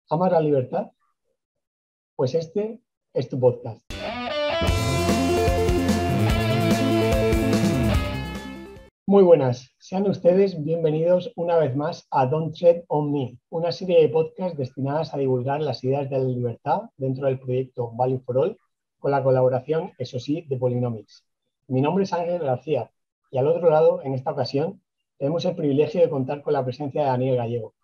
¿Amas la libertad? Pues este es tu podcast. Muy buenas, sean ustedes bienvenidos una vez más a Don't Tread on Me, una serie de podcasts destinadas a divulgar las ideas de la libertad dentro del proyecto Value for All, con la colaboración, eso sí, de Polynomics. Mi nombre es Ángel García y al otro lado, en esta ocasión, tenemos el privilegio de contar con la presencia de Daniel Gallego.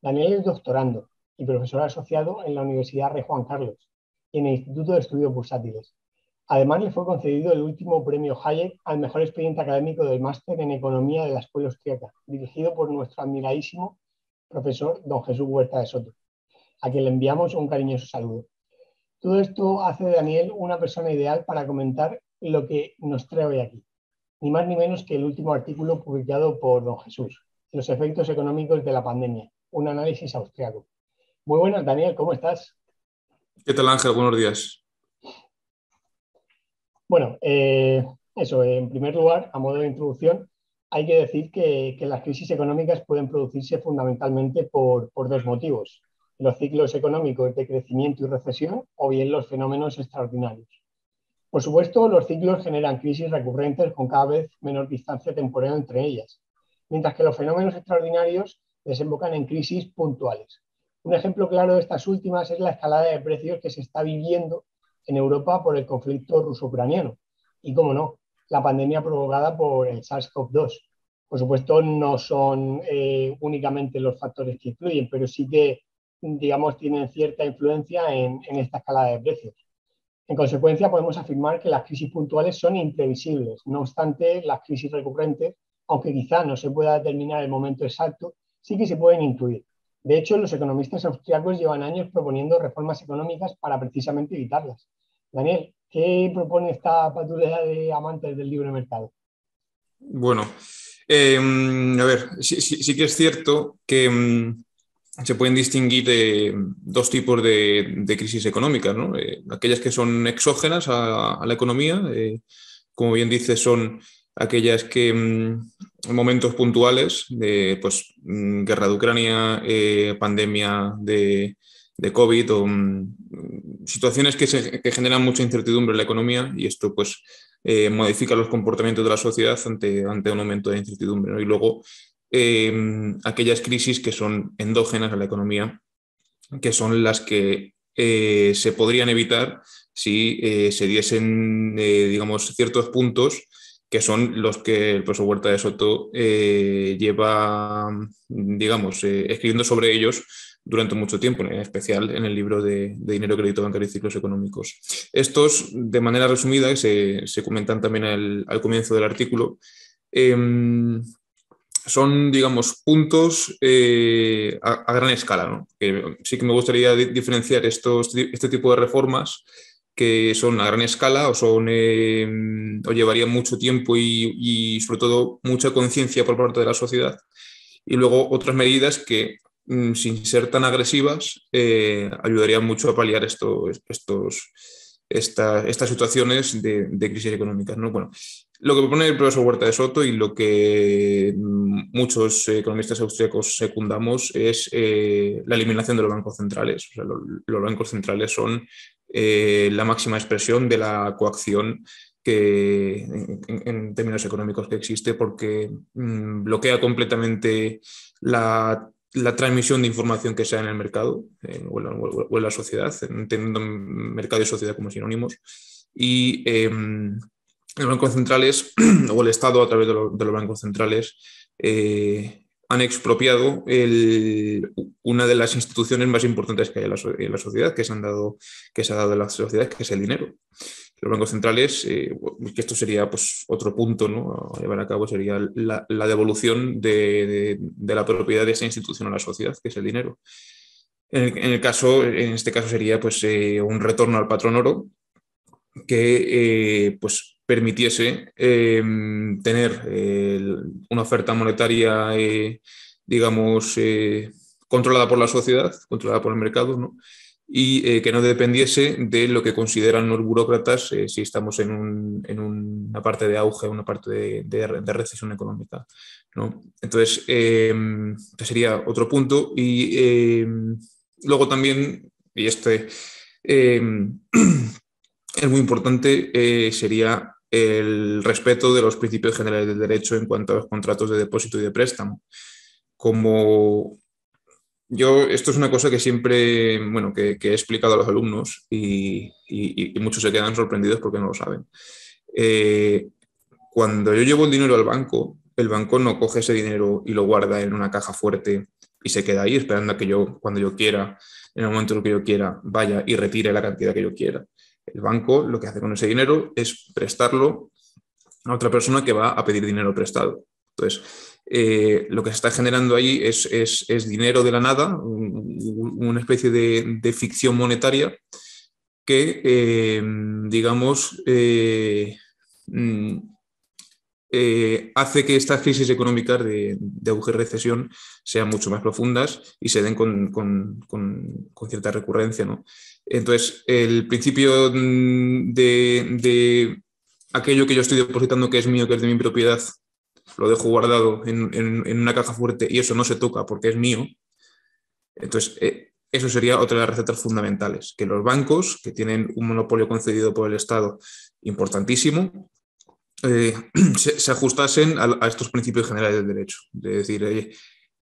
Daniel es doctorando y profesor asociado en la Universidad Rey Juan Carlos y en el Instituto de Estudios Bursátiles. Además, le fue concedido el último premio Hayek al mejor expediente académico del máster en Economía de la Escuela Austríaca, dirigido por nuestro admiradísimo profesor don Jesús Huerta de Soto, a quien le enviamos un cariñoso saludo. Todo esto hace de Daniel una persona ideal para comentar lo que nos trae hoy aquí, ni más ni menos que el último artículo publicado por don Jesús, Los efectos económicos de la pandemia, un análisis austriaco. Muy buenas, Daniel, ¿cómo estás? ¿Qué tal, Ángel? Buenos días. Bueno, en primer lugar, a modo de introducción, hay que decir que las crisis económicas pueden producirse fundamentalmente por dos motivos: los ciclos económicos de crecimiento y recesión o bien los fenómenos extraordinarios. Por supuesto, los ciclos generan crisis recurrentes con cada vez menor distancia temporal entre ellas, mientras que los fenómenos extraordinarios desembocan en crisis puntuales. Un ejemplo claro de estas últimas es la escalada de precios que se está viviendo en Europa por el conflicto ruso-ucraniano y, como no, la pandemia provocada por el SARS-CoV-2. Por supuesto, no son únicamente los factores que influyen, pero sí que, digamos, tienen cierta influencia en esta escalada de precios. En consecuencia, podemos afirmar que las crisis puntuales son imprevisibles. No obstante, las crisis recurrentes, aunque quizá no se pueda determinar el momento exacto, sí que se pueden intuir. De hecho, los economistas austriacos llevan años proponiendo reformas económicas para precisamente evitarlas. Daniel, ¿qué propone esta patrulla de amantes del libre mercado? Bueno, a ver, sí que es cierto que se pueden distinguir dos tipos de crisis económicas, ¿no? Aquellas que son exógenas a la economía, como bien dices, son aquellas que en momentos puntuales de guerra de Ucrania, pandemia de COVID o situaciones que generan mucha incertidumbre en la economía, y esto pues modifica los comportamientos de la sociedad ante un aumento de incertidumbre, ¿no? Y luego aquellas crisis que son endógenas a la economía, que son las que se podrían evitar si se diesen, digamos, ciertos puntos que son los que el profesor Huerta de Soto lleva, digamos, escribiendo sobre ellos durante mucho tiempo, en especial en el libro de Dinero, Crédito Bancario y Ciclos Económicos. Estos, de manera resumida, se comentan también al comienzo del artículo, son, digamos, puntos a gran escala, ¿no? Que sí que me gustaría diferenciar este tipo de reformas que son a gran escala o llevarían mucho tiempo y sobre todo mucha conciencia por parte de la sociedad, y luego otras medidas que sin ser tan agresivas ayudarían mucho a paliar estas situaciones de crisis económicas, ¿no? Bueno, lo que propone el profesor Huerta de Soto y lo que muchos economistas austríacos secundamos es la eliminación de los bancos centrales. O sea, los bancos centrales son la máxima expresión de la coacción que en términos económicos que existe, porque bloquea completamente la transmisión de información que sea en el mercado o en la sociedad, entendiendo mercado y sociedad como sinónimos. Y los bancos centrales o el Estado, a través de los bancos centrales, han expropiado una de las instituciones más importantes que hay en la sociedad, que se ha dado en la sociedad, que es el dinero. Los bancos centrales, que esto sería pues otro punto, ¿no?, a llevar a cabo, sería la devolución de la propiedad de esa institución a la sociedad, que es el dinero. En este caso sería pues un retorno al patrón oro que pues permitiese tener una oferta monetaria, digamos, controlada por la sociedad, controlada por el mercado, ¿no? Y que no dependiese de lo que consideran los burócratas si estamos en una parte de auge, una parte de recesión económica, ¿no? Entonces, este sería otro punto. Y luego también, y eh, es muy importante, sería el respeto de los principios generales del derecho en cuanto a los contratos de depósito y de préstamo. Como esto es una cosa que siempre, bueno, que he explicado a los alumnos y muchos se quedan sorprendidos porque no lo saben. Eh, Cuando yo llevo el dinero al banco, el banco no coge ese dinero y lo guarda en una caja fuerte y se queda ahí esperando a que yo, cuando yo quiera, en el momento en el que yo quiera, vaya y retire la cantidad que yo quiera. El banco lo que hace con ese dinero es prestarlo a otra persona que va a pedir dinero prestado. Entonces, lo que se está generando ahí es dinero de la nada, una especie de ficción monetaria que, digamos, mm, hace que estas crisis económicas de auge y recesión sean mucho más profundas y se den con cierta recurrencia, ¿no? Entonces, el principio de aquello que yo estoy depositando que es mío, que es de mi propiedad, lo dejo guardado en una caja fuerte y eso no se toca porque es mío. Entonces, eso sería otra de las recetas fundamentales, que los bancos, que tienen un monopolio concedido por el Estado importantísimo, eh, se ajustasen a estos principios generales del derecho. De decir,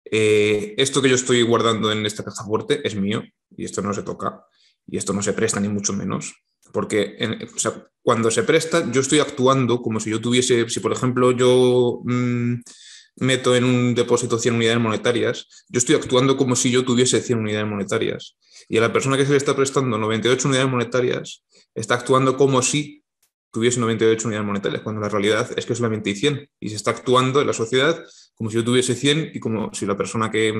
esto que yo estoy guardando en esta caja fuerte es mío y esto no se toca y esto no se presta ni mucho menos. Porque o sea, cuando se presta, yo estoy actuando como si yo tuviese, si por ejemplo yo meto en un depósito 100 unidades monetarias, yo estoy actuando como si yo tuviese 100 unidades monetarias. Y a la persona que se le está prestando 98 unidades monetarias está actuando como si tuviese 98 unidades monetarias, cuando la realidad es que solamente hay 100 y se está actuando en la sociedad como si yo tuviese 100 y como si la persona que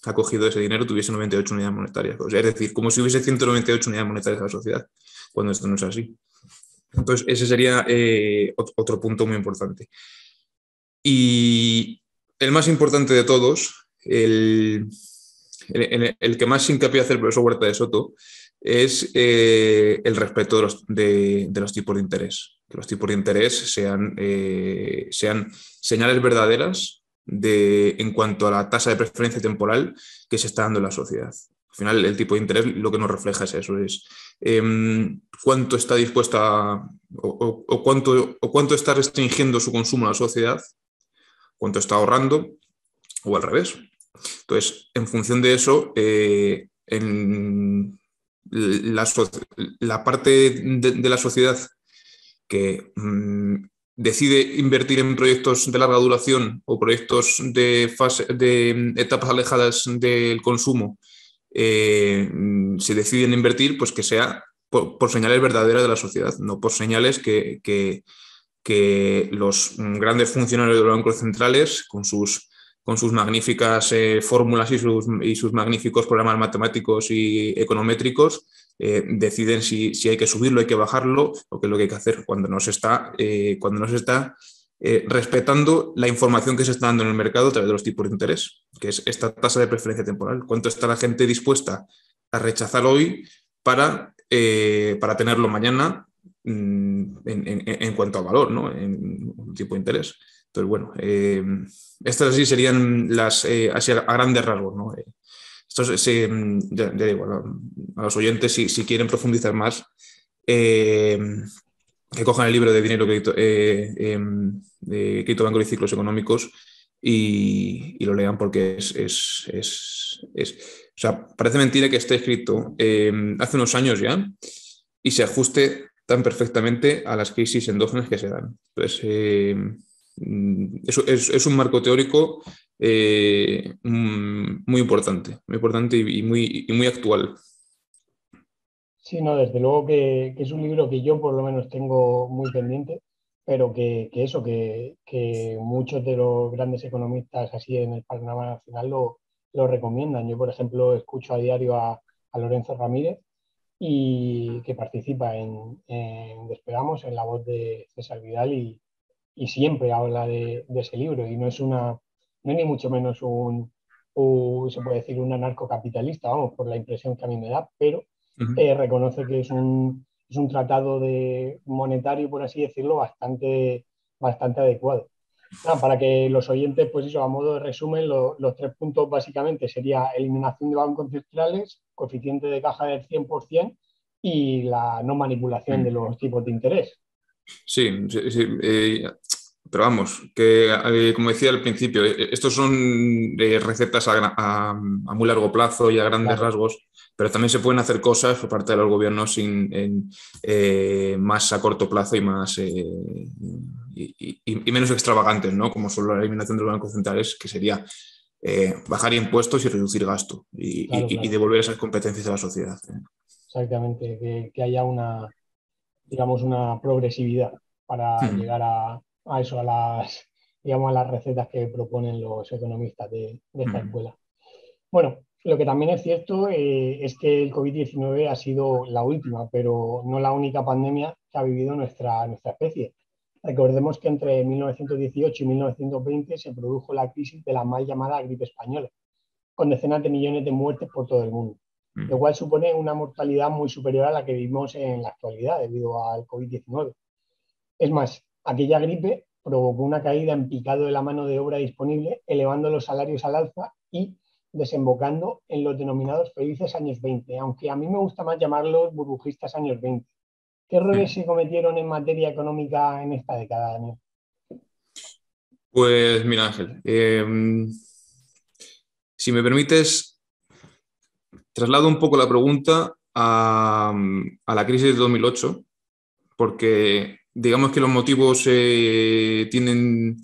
ha cogido ese dinero tuviese 98 unidades monetarias. O sea, es decir, como si hubiese 198 unidades monetarias en la sociedad, cuando esto no es así. Entonces, ese sería otro punto muy importante. Y el más importante de todos, el que más hincapié hace el profesor Huerta de Soto, es el respeto de los tipos de interés. Que los tipos de interés sean señales verdaderas en cuanto a la tasa de preferencia temporal que se está dando en la sociedad. Al final, el tipo de interés lo que nos refleja es eso, es cuánto está dispuesta o cuánto está restringiendo su consumo a la sociedad, cuánto está ahorrando o al revés. Entonces, en función de eso, en la parte de la sociedad que decide invertir en proyectos de larga duración o proyectos de etapas alejadas del consumo, se deciden invertir, pues que sea por señales verdaderas de la sociedad, no por señales que los grandes funcionarios de los bancos centrales, con sus magníficas fórmulas y sus magníficos programas matemáticos y econométricos, deciden si hay que subirlo, hay que bajarlo o qué es lo que hay que hacer cuando no se está respetando la información que se está dando en el mercado a través de los tipos de interés, que es esta tasa de preferencia temporal. ¿Cuánto está la gente dispuesta a rechazar hoy para tenerlo mañana en cuanto a valor, ¿no? En un tipo de interés? Entonces, bueno, estas así serían así a grandes rasgos, ¿no? Ya digo, a los oyentes, si quieren profundizar más, que cojan el libro de Dinero, Crédito, de Crédito, Banco y Ciclos Económicos y lo lean porque o sea, parece mentira que esté escrito hace unos años ya y se ajuste tan perfectamente a las crisis endógenas que se dan. Entonces, es un marco teórico muy importante y muy actual. Sí, no, desde luego que es un libro que yo por lo menos tengo muy pendiente, pero que muchos de los grandes economistas así en el panorama nacional lo recomiendan. Yo, por ejemplo, escucho a diario a Lorenzo Ramírez y que participa en Despegamos, en la voz de César Vidal, y siempre habla de ese libro. Y no es ni mucho menos se puede decir, un anarcocapitalista, vamos, por la impresión que a mí me da, pero reconoce que es un tratado monetario, por así decirlo, bastante adecuado. Nada, para que los oyentes, pues eso, a modo de resumen, los tres puntos básicamente sería eliminación de bancos centrales, coeficiente de caja del 100% y la no manipulación de los tipos de interés. Sí, sí, sí, pero vamos, que como decía al principio, estos son recetas a muy largo plazo y a grandes Claro, rasgos, pero también se pueden hacer cosas por parte de los gobiernos más a corto plazo y más y menos extravagantes, ¿no? Como son la eliminación de los bancos centrales, que sería bajar impuestos y reducir gasto claro, y claro. devolver esas competencias a la sociedad. Exactamente, que haya una, digamos, una progresividad para llegar a eso, digamos, a las recetas que proponen los economistas de esta escuela. Bueno, lo que también es cierto es que el COVID-19 ha sido la última, pero no la única pandemia que ha vivido nuestra especie. Recordemos que entre 1918 y 1920 se produjo la crisis de la mal llamada gripe española, con decenas de millones de muertes por todo el mundo, lo cual supone una mortalidad muy superior a la que vivimos en la actualidad debido al COVID-19. Es más, aquella gripe provocó una caída en picado de la mano de obra disponible, elevando los salarios al alza y desembocando en los denominados felices años 20, aunque a mí me gusta más llamarlos burbujistas años 20. ¿Qué errores se cometieron en materia económica en esta década, Daniel? Pues mira, Ángel, si me permites, traslado un poco la pregunta a la crisis de 2008, porque digamos que los motivos tienen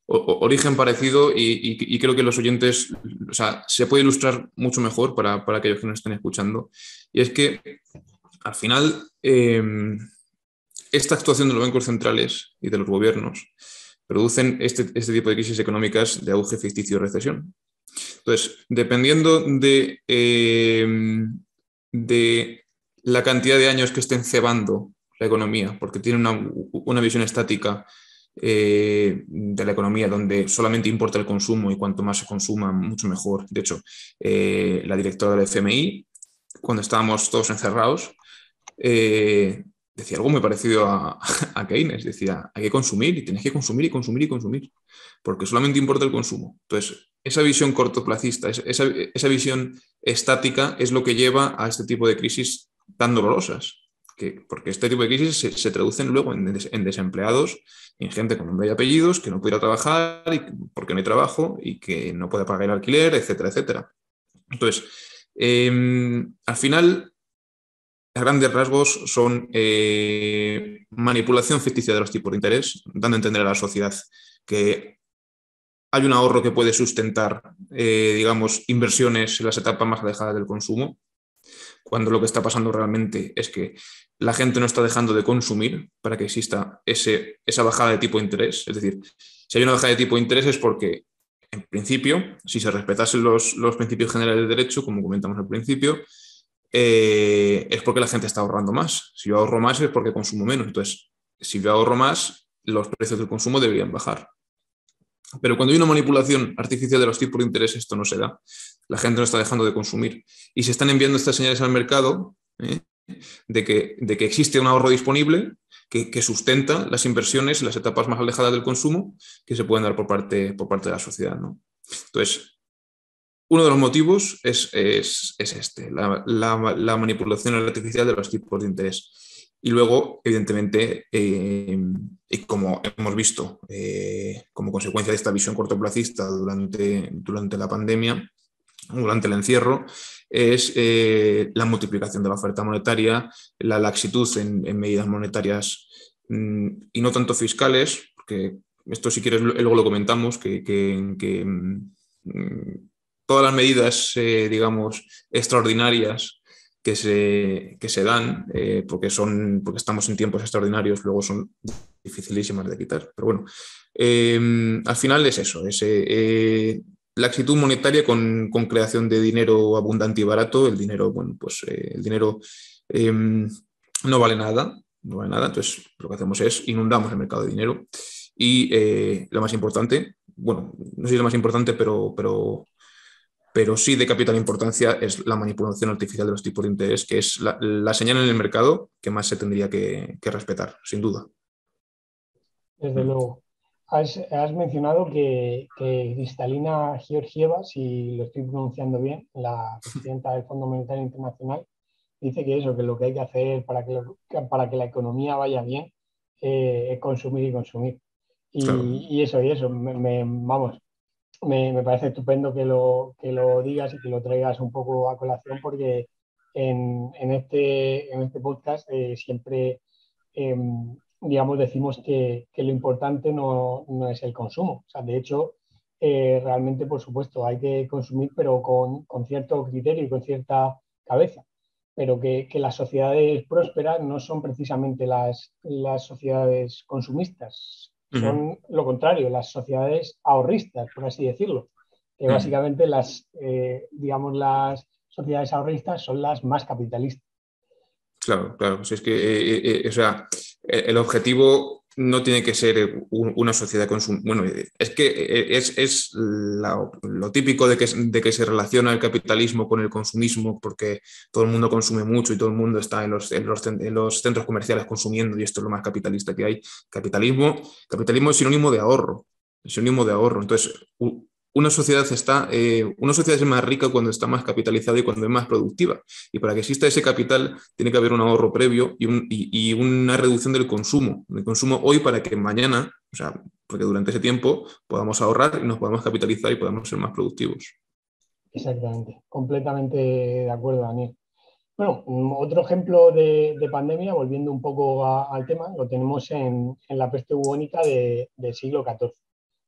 origen parecido y creo que los oyentes, o sea, se puede ilustrar mucho mejor para aquellos que nos estén escuchando. Y es que al final esta actuación de los bancos centrales y de los gobiernos producen este tipo de crisis económicas de auge ficticio y recesión. Entonces, dependiendo de la cantidad de años que estén cebando la economía, porque tiene una visión estática de la economía donde solamente importa el consumo y cuanto más se consuma, mucho mejor. De hecho, la directora del FMI, cuando estábamos todos encerrados, decía algo muy parecido a Keynes. Decía, hay que consumir y tienes que consumir y consumir y consumir, porque solamente importa el consumo. Entonces, esa visión cortoplacista, esa visión estática es lo que lleva a este tipo de crisis tan dolorosas. Porque este tipo de crisis se traducen luego en desempleados, en gente con nombre y apellidos que no puede ir a trabajar porque no hay trabajo y que no puede pagar el alquiler, etcétera, etcétera. Entonces, al final, a grandes rasgos son manipulación ficticia de los tipos de interés, dando a entender a la sociedad que hay un ahorro que puede sustentar, digamos, inversiones en las etapas más alejadas del consumo, cuando lo que está pasando realmente es que la gente no está dejando de consumir para que exista esa bajada de tipo de interés. Es decir, si hay una bajada de tipo de interés es porque, en principio, si se respetasen los principios generales del derecho, como comentamos al principio, es porque la gente está ahorrando más. Si yo ahorro más es porque consumo menos. Entonces, si yo ahorro más, los precios del consumo deberían bajar. Pero cuando hay una manipulación artificial de los tipos de interés, esto no se da. La gente no está dejando de consumir. Y se están enviando estas señales al mercado de que existe un ahorro disponible que sustenta las inversiones en las etapas más alejadas del consumo que se pueden dar por parte de la sociedad, ¿no? Entonces, uno de los motivos es este, la manipulación artificial de los tipos de interés. Y luego, evidentemente, y como hemos visto, como consecuencia de esta visión cortoplacista durante la pandemia, durante el encierro, es la multiplicación de la oferta monetaria, la laxitud en medidas monetarias y no tanto fiscales, porque esto si quieres luego lo comentamos, que todas las medidas, digamos, extraordinarias que se dan, porque estamos en tiempos extraordinarios, luego son dificilísimas de quitar. Pero bueno, al final es eso, la actitud monetaria con creación de dinero abundante y barato. El dinero, bueno, pues el dinero no vale nada, no vale nada, entonces lo que hacemos es inundamos el mercado de dinero y lo más importante, bueno, no sé si es lo más importante, pero sí de capital importancia es la manipulación artificial de los tipos de interés, que es la señal en el mercado que más se tendría que respetar, sin duda. Desde luego. Has mencionado que Kristalina Georgieva, si lo estoy pronunciando bien, la presidenta del Fondo Monetario Internacional, dice que eso, que lo que hay que hacer para que la economía vaya bien es consumir y consumir. Claro. Y eso, vamos, me parece estupendo que lo digas y que lo traigas un poco a colación porque en este podcast siempre, eh, digamos, decimos que lo importante no es el consumo. O sea, de hecho, realmente, por supuesto, hay que consumir, pero con cierto criterio y con cierta cabeza. Pero que las sociedades prósperas no son precisamente las sociedades consumistas, Ujú, son lo contrario, las sociedades ahorristas, por así decirlo. Que ujú. básicamente digamos, las sociedades ahorristas son las más capitalistas. Claro, claro. Si es que, o sea, el objetivo no tiene que ser una sociedad consumista. Bueno, es que es lo típico de que se relaciona el capitalismo con el consumismo, porque todo el mundo consume mucho y todo el mundo está en los centros comerciales consumiendo, y esto es lo más capitalista que hay. Capitalismo es sinónimo de ahorro. Es sinónimo de ahorro. Entonces, una sociedad es más rica cuando está más capitalizada y cuando es más productiva. Y para que exista ese capital, tiene que haber un ahorro previo y una reducción del consumo hoy para que mañana, o sea, porque durante ese tiempo podamos ahorrar y nos podamos capitalizar y podamos ser más productivos. Exactamente, completamente de acuerdo, Daniel. Bueno, otro ejemplo de pandemia, volviendo un poco al tema, lo tenemos en la peste bubónica del siglo XIV.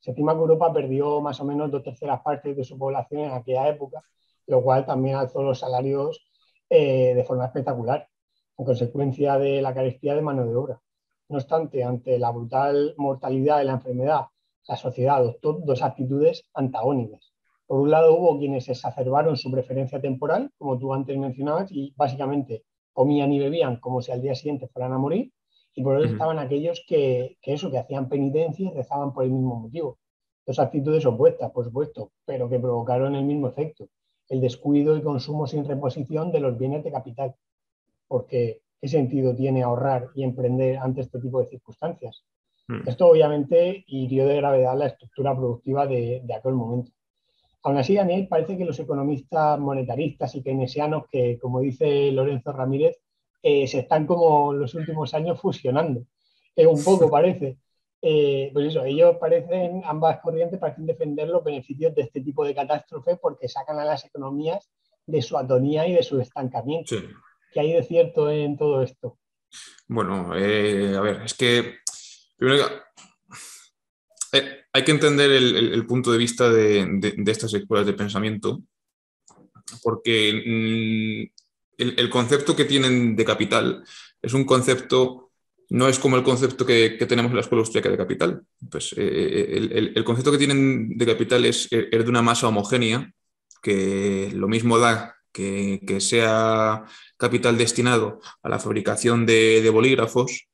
Se estima que Europa perdió más o menos 2/3 partes de su población en aquella época, lo cual también alzó los salarios de forma espectacular, en consecuencia de la carestía de mano de obra. No obstante, ante la brutal mortalidad de la enfermedad, la sociedad adoptó dos actitudes antagónicas. Por un lado, hubo quienes exacerbaron su preferencia temporal, como tú antes mencionabas, y básicamente comían y bebían como si al día siguiente fueran a morir. Y por otro Ujú. estaban aquellos que hacían penitencia y rezaban por el mismo motivo. Dos actitudes opuestas, por supuesto, pero que provocaron el mismo efecto, el descuido y consumo sin reposición de los bienes de capital. Porque, ¿qué sentido tiene ahorrar y emprender ante este tipo de circunstancias? Mm. Esto obviamente hirió de gravedad la estructura productiva de aquel momento. Aún así, Daniel, parece que los economistas monetaristas y keynesianos, que como dice Lorenzo Ramírez, se están como los últimos años fusionando. Un poco parece. Pues eso, ellos parecen, ambas corrientes parecen defender los beneficios de este tipo de catástrofe porque sacan a las economías de su atonía y de su estancamiento. Sí. ¿Qué hay de cierto en todo esto? Bueno, a ver, es que primero hay que entender el punto de vista de estas escuelas de pensamiento, porque el concepto que tienen de capital es un concepto, no es como el concepto que tenemos en la escuela austríaca de capital. Pues, el concepto que tienen de capital es de una masa homogénea, que lo mismo da que sea capital destinado a la fabricación de bolígrafos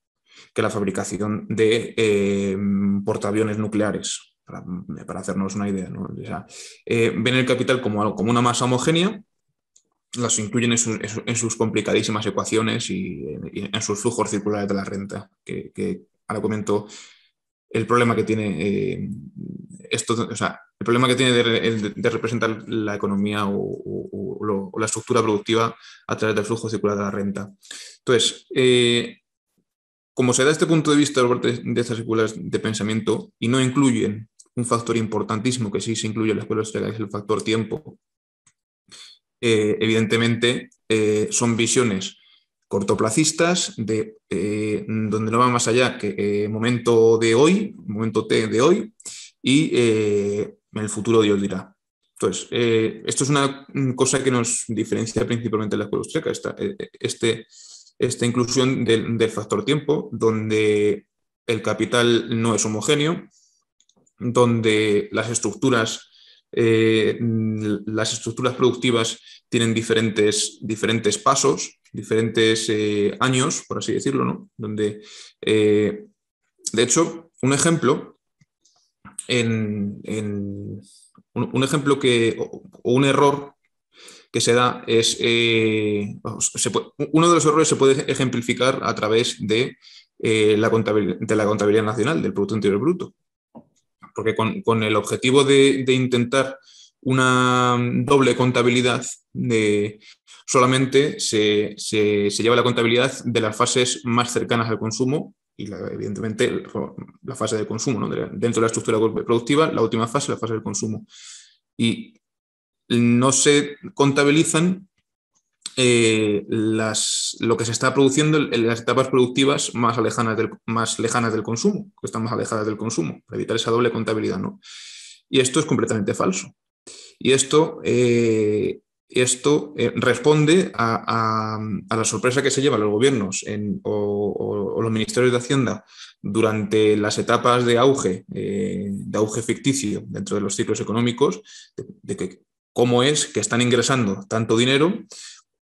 que la fabricación de portaaviones nucleares, para hacernos una idea, ¿no? O sea, ven el capital como una masa homogénea, las incluyen en sus complicadísimas ecuaciones y en sus flujos circulares de la renta, que ahora comento el problema que tiene esto, o sea, el problema que tiene de representar la economía o la estructura productiva a través del flujo circular de la renta. Entonces, como se da este punto de vista de estas escuelas de pensamiento y no incluyen un factor importantísimo que sí se incluye en la escuela austríaca, que es el factor tiempo, evidentemente son visiones cortoplacistas donde no van más allá que momento de hoy, momento T de hoy, y el futuro Dios dirá. Entonces, esto es una cosa que nos diferencia principalmente de la escuela austríaca, esta inclusión del factor tiempo, donde el capital no es homogéneo, donde las estructuras productivas tienen diferentes pasos, diferentes años, por así decirlo, ¿no? Donde, de hecho, un ejemplo o un error que se da es, uno de los errores se puede ejemplificar a través de la contabilidad nacional, del Producto Interior Bruto. porque con el objetivo de intentar una doble contabilidad, solamente se lleva la contabilidad de las fases más cercanas al consumo y evidentemente la fase de consumo, ¿no? Dentro de la estructura productiva, la última fase, la fase del consumo. Y no se contabilizan lo que se está produciendo en las etapas productivas más lejanas del consumo, que están más alejadas del consumo, para evitar esa doble contabilidad, ¿no? Y esto es completamente falso. Y esto responde a la sorpresa que se llevan los gobiernos o los ministerios de Hacienda durante las etapas de auge ficticio dentro de los ciclos económicos, de que cómo es que están ingresando tanto dinero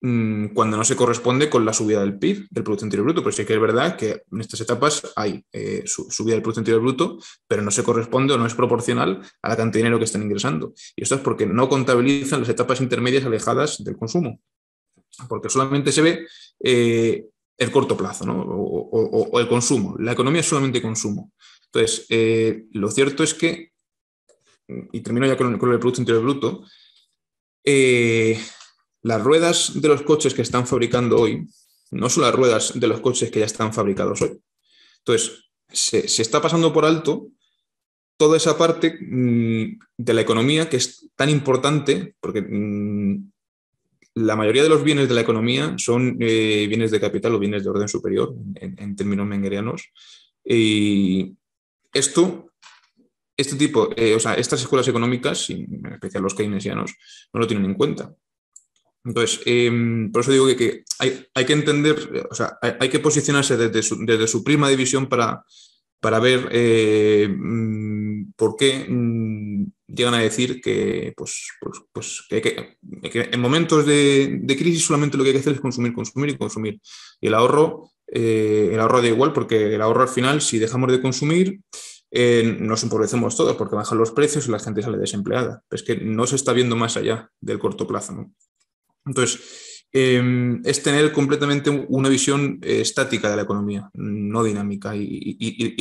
cuando no se corresponde con la subida del PIB, del Producto Interior Bruto. Pero sí que es verdad que en estas etapas hay subida del Producto Interior Bruto, pero no se corresponde o no es proporcional a la cantidad de dinero que están ingresando. Y esto es porque no contabilizan las etapas intermedias alejadas del consumo, porque solamente se ve el corto plazo, ¿no? o el consumo. La economía es solamente consumo. Entonces, lo cierto es que, y termino ya con el Producto Interior Bruto, las ruedas de los coches que están fabricando hoy no son las ruedas de los coches que ya están fabricados hoy. Entonces, se está pasando por alto toda esa parte de la economía que es tan importante, porque la mayoría de los bienes de la economía son bienes de capital o bienes de orden superior, en términos mengerianos. Y estas escuelas económicas, y en especial los keynesianos, no lo tienen en cuenta. Entonces, por eso digo que hay que entender, o sea, hay que posicionarse desde su prisma de visión para ver por qué llegan a decir que, que en momentos de crisis solamente lo que hay que hacer es consumir, consumir y consumir. Y el ahorro da igual, porque el ahorro al final, si dejamos de consumir, nos empobrecemos todos porque bajan los precios y la gente sale desempleada. Pero es que no se está viendo más allá del corto plazo, ¿no? Entonces, es tener completamente una visión estática de la economía, no dinámica, y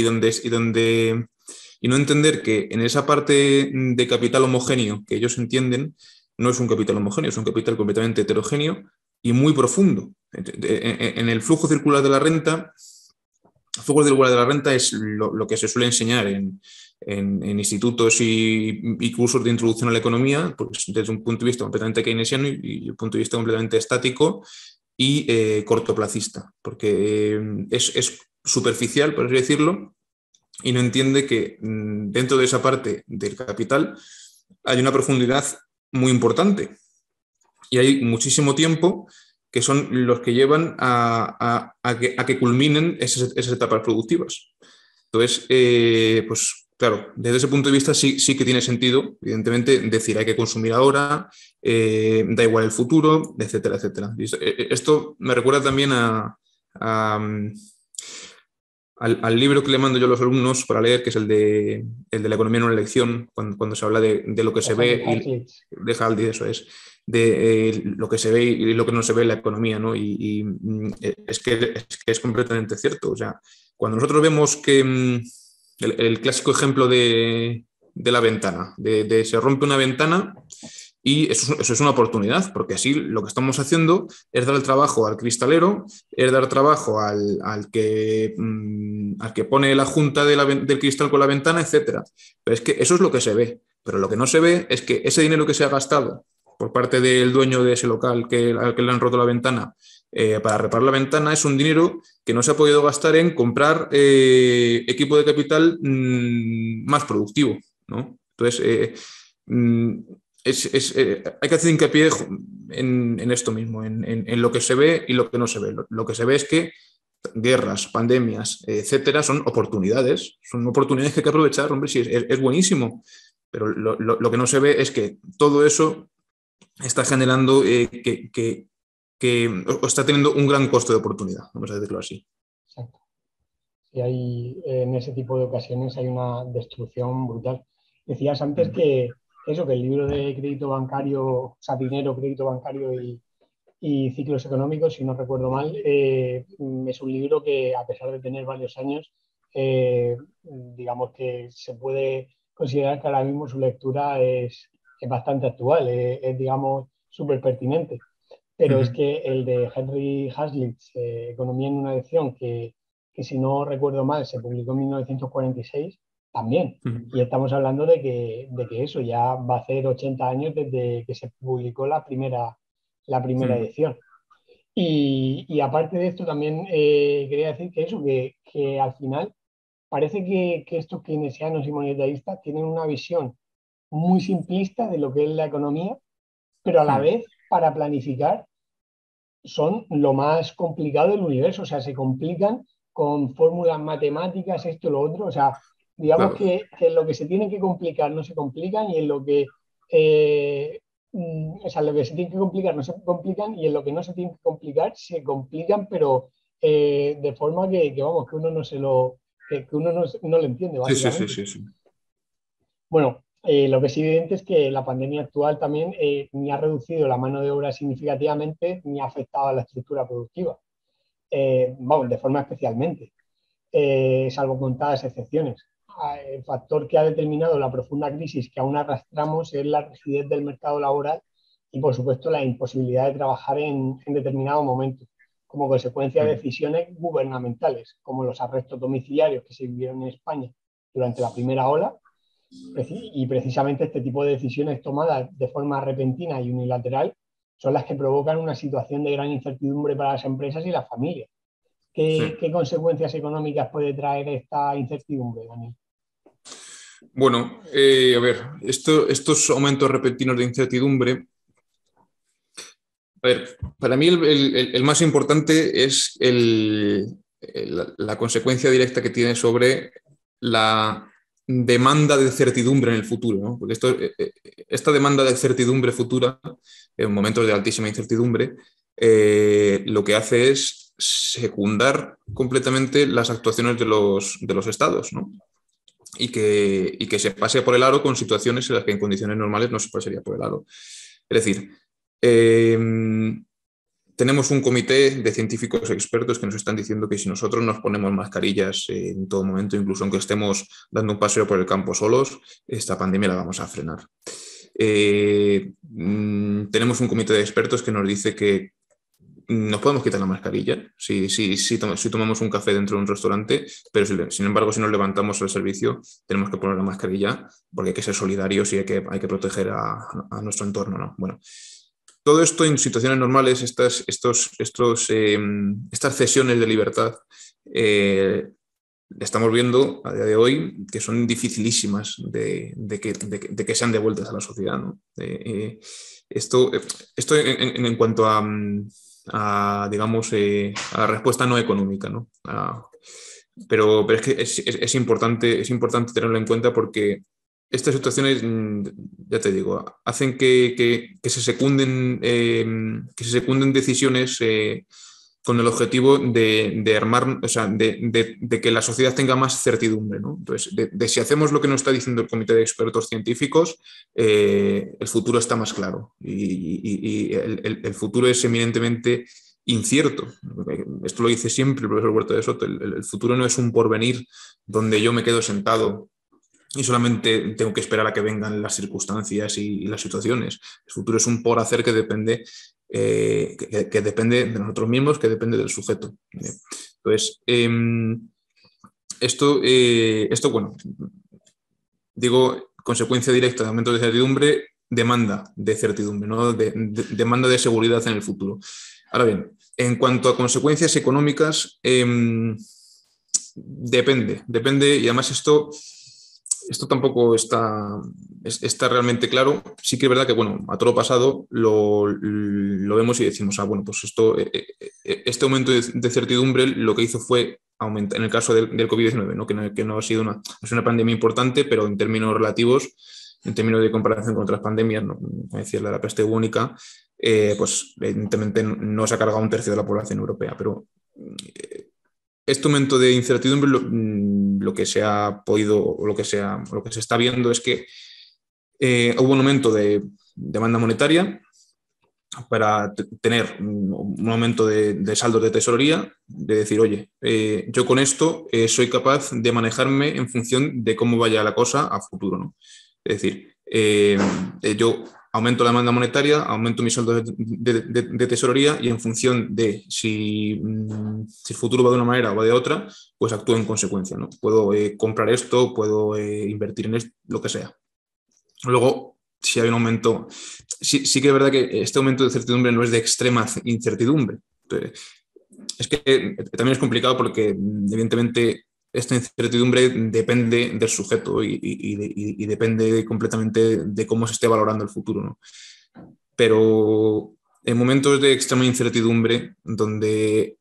no entender que en esa parte de capital homogéneo que ellos entienden, no es un capital homogéneo, es un capital completamente heterogéneo y muy profundo. En el flujo circular de la renta, el flujo circular de la renta es lo que se suele enseñar en institutos y cursos de introducción a la economía, pues desde un punto de vista completamente keynesiano y un punto de vista completamente estático y cortoplacista, porque es superficial, por así decirlo, y no entiende que dentro de esa parte del capital hay una profundidad muy importante y hay muchísimo tiempo que son los que llevan a que culminen esas etapas productivas. Entonces, pues claro, desde ese punto de vista sí que tiene sentido, evidentemente, decir hay que consumir ahora, da igual el futuro, etcétera, etcétera. Esto me recuerda también al libro que le mando yo a los alumnos para leer, que es el de la economía en una lección, cuando se habla de lo que se ve, y de Haldi, eso es, de lo que se ve y lo que no se ve en la economía, ¿no? Es que es completamente cierto. O sea, cuando nosotros vemos que el clásico ejemplo de la ventana, de se rompe una ventana, y eso es una oportunidad, porque así lo que estamos haciendo es dar el trabajo al cristalero, es dar trabajo al que pone la junta del cristal con la ventana, etc. Pero es que eso es lo que se ve. Pero lo que no se ve es que ese dinero que se ha gastado por parte del dueño de ese local al que le han roto la ventana para reparar la ventana es un dinero que no se ha podido gastar en comprar equipo de capital más productivo, ¿no? Entonces, hay que hacer hincapié en esto mismo, en lo que se ve y lo que no se ve. Lo que se ve es que guerras, pandemias, etcétera, son oportunidades que hay que aprovechar. Hombre, sí, es buenísimo, pero lo que no se ve es que todo eso está generando o está teniendo un gran costo de oportunidad, vamos a decirlo así. Exacto. Y en ese tipo de ocasiones hay una destrucción brutal. Decías antes que el libro de crédito bancario, o sea, dinero, crédito bancario y ciclos económicos, si no recuerdo mal, es un libro que, a pesar de tener varios años, digamos que se puede considerar que ahora mismo su lectura es bastante actual, digamos, súper pertinente. Pero es Ujú, que el de Henry Hazlitt, Economía en una lección, que si no recuerdo mal se publicó en 1946, también. ujú, Y estamos hablando de que eso ya va a ser 80 años desde que se publicó la primera ujú. edición. Y aparte de esto, también quería decir que eso, que al final parece que estos keynesianos y monetaristas tienen una visión muy simplista de lo que es la economía, pero a la Mm, vez para planificar son lo más complicado del universo, o sea, se complican con fórmulas matemáticas, esto, lo otro, o sea, digamos claro. que en lo que se tiene que complicar no se complican y en lo que, o sea, en lo que se tiene que complicar no se complican y en lo que no se tiene que complicar se complican, pero de forma vamos, que uno no se lo, que uno no lo entiende, Sí, sí, sí, básicamente. sí, sí. Bueno, lo que es evidente es que la pandemia actual también ni ha reducido la mano de obra significativamente ni ha afectado a la estructura productiva. Vamos, de forma especialmente, salvo contadas excepciones. El factor que ha determinado la profunda crisis que aún arrastramos es la rigidez del mercado laboral y, por supuesto, la imposibilidad de trabajar en determinado momento, como consecuencia de Mm. decisiones gubernamentales, como los arrestos domiciliarios que se vivieron en España durante la primera ola. Y precisamente este tipo de decisiones tomadas de forma repentina y unilateral son las que provocan una situación de gran incertidumbre para las empresas y las familias. Sí. ¿Qué consecuencias económicas puede traer esta incertidumbre, Daniel? Bueno, a ver, estos aumentos repentinos de incertidumbre, a ver, para mí el más importante es la consecuencia directa que tiene sobre la demanda de certidumbre en el futuro, ¿no? Porque esta demanda de certidumbre futura, en momentos de altísima incertidumbre, lo que hace es secundar completamente las actuaciones de los estados, ¿no? Y que se pase por el aro con situaciones en las que en condiciones normales no se pasaría por el aro. Es decir, eh, tenemos un comité de científicos expertos que nos están diciendo que si nosotros nos ponemos mascarillas en todo momento, incluso aunque estemos dando un paseo por el campo solos, esta pandemia la vamos a frenar. Tenemos un comité de expertos que nos dice que nos podemos quitar la mascarilla si tomamos un café dentro de un restaurante, pero sin embargo, si nos levantamos al servicio, tenemos que poner la mascarilla porque hay que ser solidarios y hay que proteger a nuestro entorno, ¿no? Bueno, todo esto en situaciones normales, estas cesiones de libertad, eh, estamos viendo a día de hoy que son dificilísimas de que sean devueltas a la sociedad, ¿no? Esto en cuanto digamos, a la respuesta no económica, ¿no? Pero es que es importante tenerlo en cuenta porque estas situaciones, ya te digo, hacen que se secunden decisiones con el objetivo de armar, o sea, de que la sociedad tenga más certidumbre, ¿no? Entonces, de si hacemos lo que nos está diciendo el comité de expertos científicos, el futuro está más claro y el futuro es eminentemente incierto. Esto lo dice siempre el profesor Huerta de Soto, el futuro no es un porvenir donde yo me quedo sentado y solamente tengo que esperar a que vengan las circunstancias y las situaciones. El futuro es un por hacer que depende, que depende de nosotros mismos, que depende del sujeto. Entonces, bueno, digo, consecuencia directa de aumento de certidumbre, demanda de certidumbre, ¿no? Demanda de seguridad en el futuro. Ahora bien, en cuanto a consecuencias económicas, depende, y además esto tampoco está realmente claro. Sí que es verdad que, bueno, a todo lo pasado lo vemos y decimos, bueno, pues este aumento de certidumbre lo que hizo fue aumentar, en el caso del COVID-19, ¿no? Que no ha sido es una pandemia importante, pero en términos relativos, en términos de comparación con otras pandemias, ¿no? Como decía, la peste bubónica, pues evidentemente no se ha cargado un tercio de la población europea, pero este momento de incertidumbre lo que se ha podido, o lo que se está viendo es que hubo un aumento de demanda monetaria tener un aumento de saldo de tesorería, de decir, oye, yo con esto soy capaz de manejarme en función de cómo vaya la cosa a futuro, ¿no? Es decir, yo aumento la demanda monetaria, aumento mi saldo de tesorería y en función de si el futuro va de una manera o va de otra, pues actúo en consecuencia, ¿no? Puedo comprar esto, puedo invertir en esto, lo que sea. Luego, si hay un aumento, sí que es verdad que este aumento de certidumbre no es de extrema incertidumbre. Entonces, es que también es complicado porque, evidentemente, esta incertidumbre depende del sujeto y depende completamente de cómo se esté valorando el futuro, ¿no? Pero en momentos de extrema incertidumbre, donde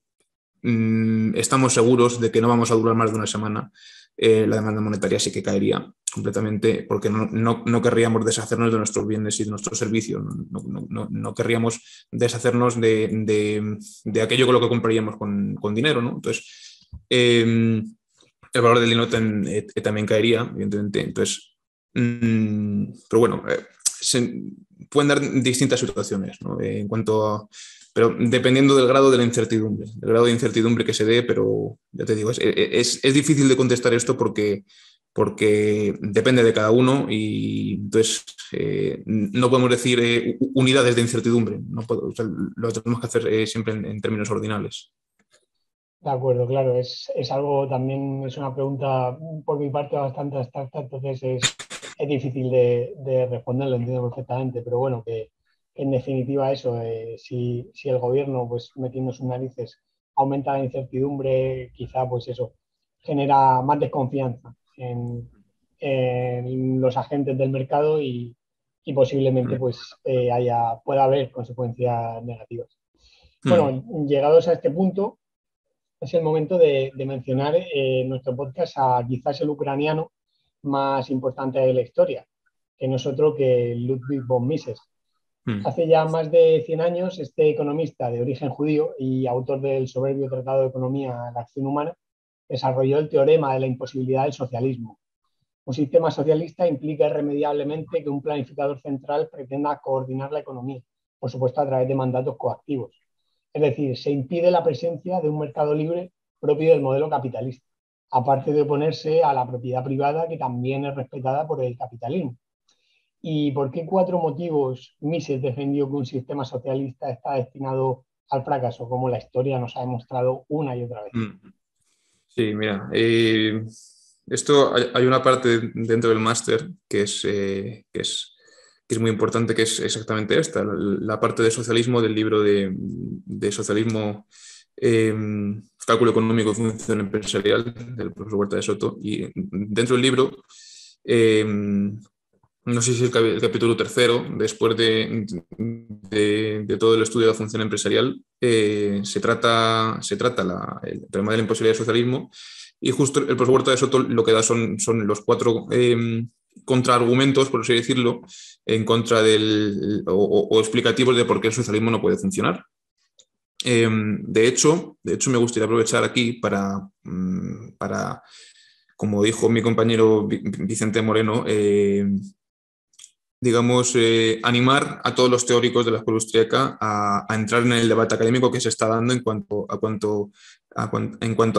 estamos seguros de que no vamos a durar más de una semana, la demanda monetaria sí que caería completamente, porque no querríamos deshacernos de nuestros bienes y de nuestros servicios, no querríamos deshacernos de aquello con lo que compraríamos con dinero, ¿no? Entonces, el valor del dinero también caería, evidentemente. Entonces, pero bueno, pueden dar distintas situaciones, ¿no? En cuanto a, pero dependiendo del grado de la incertidumbre, del grado de incertidumbre que se dé, pero ya te digo, es difícil de contestar esto porque depende de cada uno y entonces no podemos decir unidades de incertidumbre, o sea, lo tenemos que hacer siempre en términos ordinales. De acuerdo, claro, es algo también, es una pregunta por mi parte bastante abstracta, entonces es difícil de responder, lo entiendo perfectamente, pero bueno, que en definitiva eso, si el gobierno, pues metiendo sus narices, aumenta la incertidumbre, quizá pues eso genera más desconfianza en los agentes del mercado y posiblemente pues pueda haber consecuencias negativas. Bueno, llegados a este punto, es el momento de mencionar en nuestro podcast a quizás el ucraniano más importante de la historia, que no es otro que Ludwig von Mises. Hace ya más de 100 años, este economista de origen judío y autor del soberbio Tratado de Economía de la Acción Humana desarrolló el teorema de la imposibilidad del socialismo. Un sistema socialista implica irremediablemente que un planificador central pretenda coordinar la economía, por supuesto a través de mandatos coactivos. Es decir, se impide la presencia de un mercado libre propio del modelo capitalista, aparte de oponerse a la propiedad privada que también es respetada por el capitalismo. ¿Y por qué 4 motivos Mises defendió que un sistema socialista está destinado al fracaso, como la historia nos ha demostrado una y otra vez? Sí, mira, esto hay una parte dentro del máster que es muy importante, que es exactamente esta, la parte de socialismo del libro de socialismo, cálculo económico y función empresarial del profesor Huerta de Soto. Y dentro del libro, no sé si es el capítulo tercero, después de todo el estudio de la función empresarial, se trata el tema de la imposibilidad del socialismo, y justo el profesor Huerta de Soto lo que da son los 4 contraargumentos, por así decirlo, en contra o explicativos de por qué el socialismo no puede funcionar. De hecho, me gustaría aprovechar aquí para como dijo mi compañero Vicente Moreno, digamos, animar a todos los teóricos de la escuela austríaca a entrar en el debate académico que se está dando en cuanto a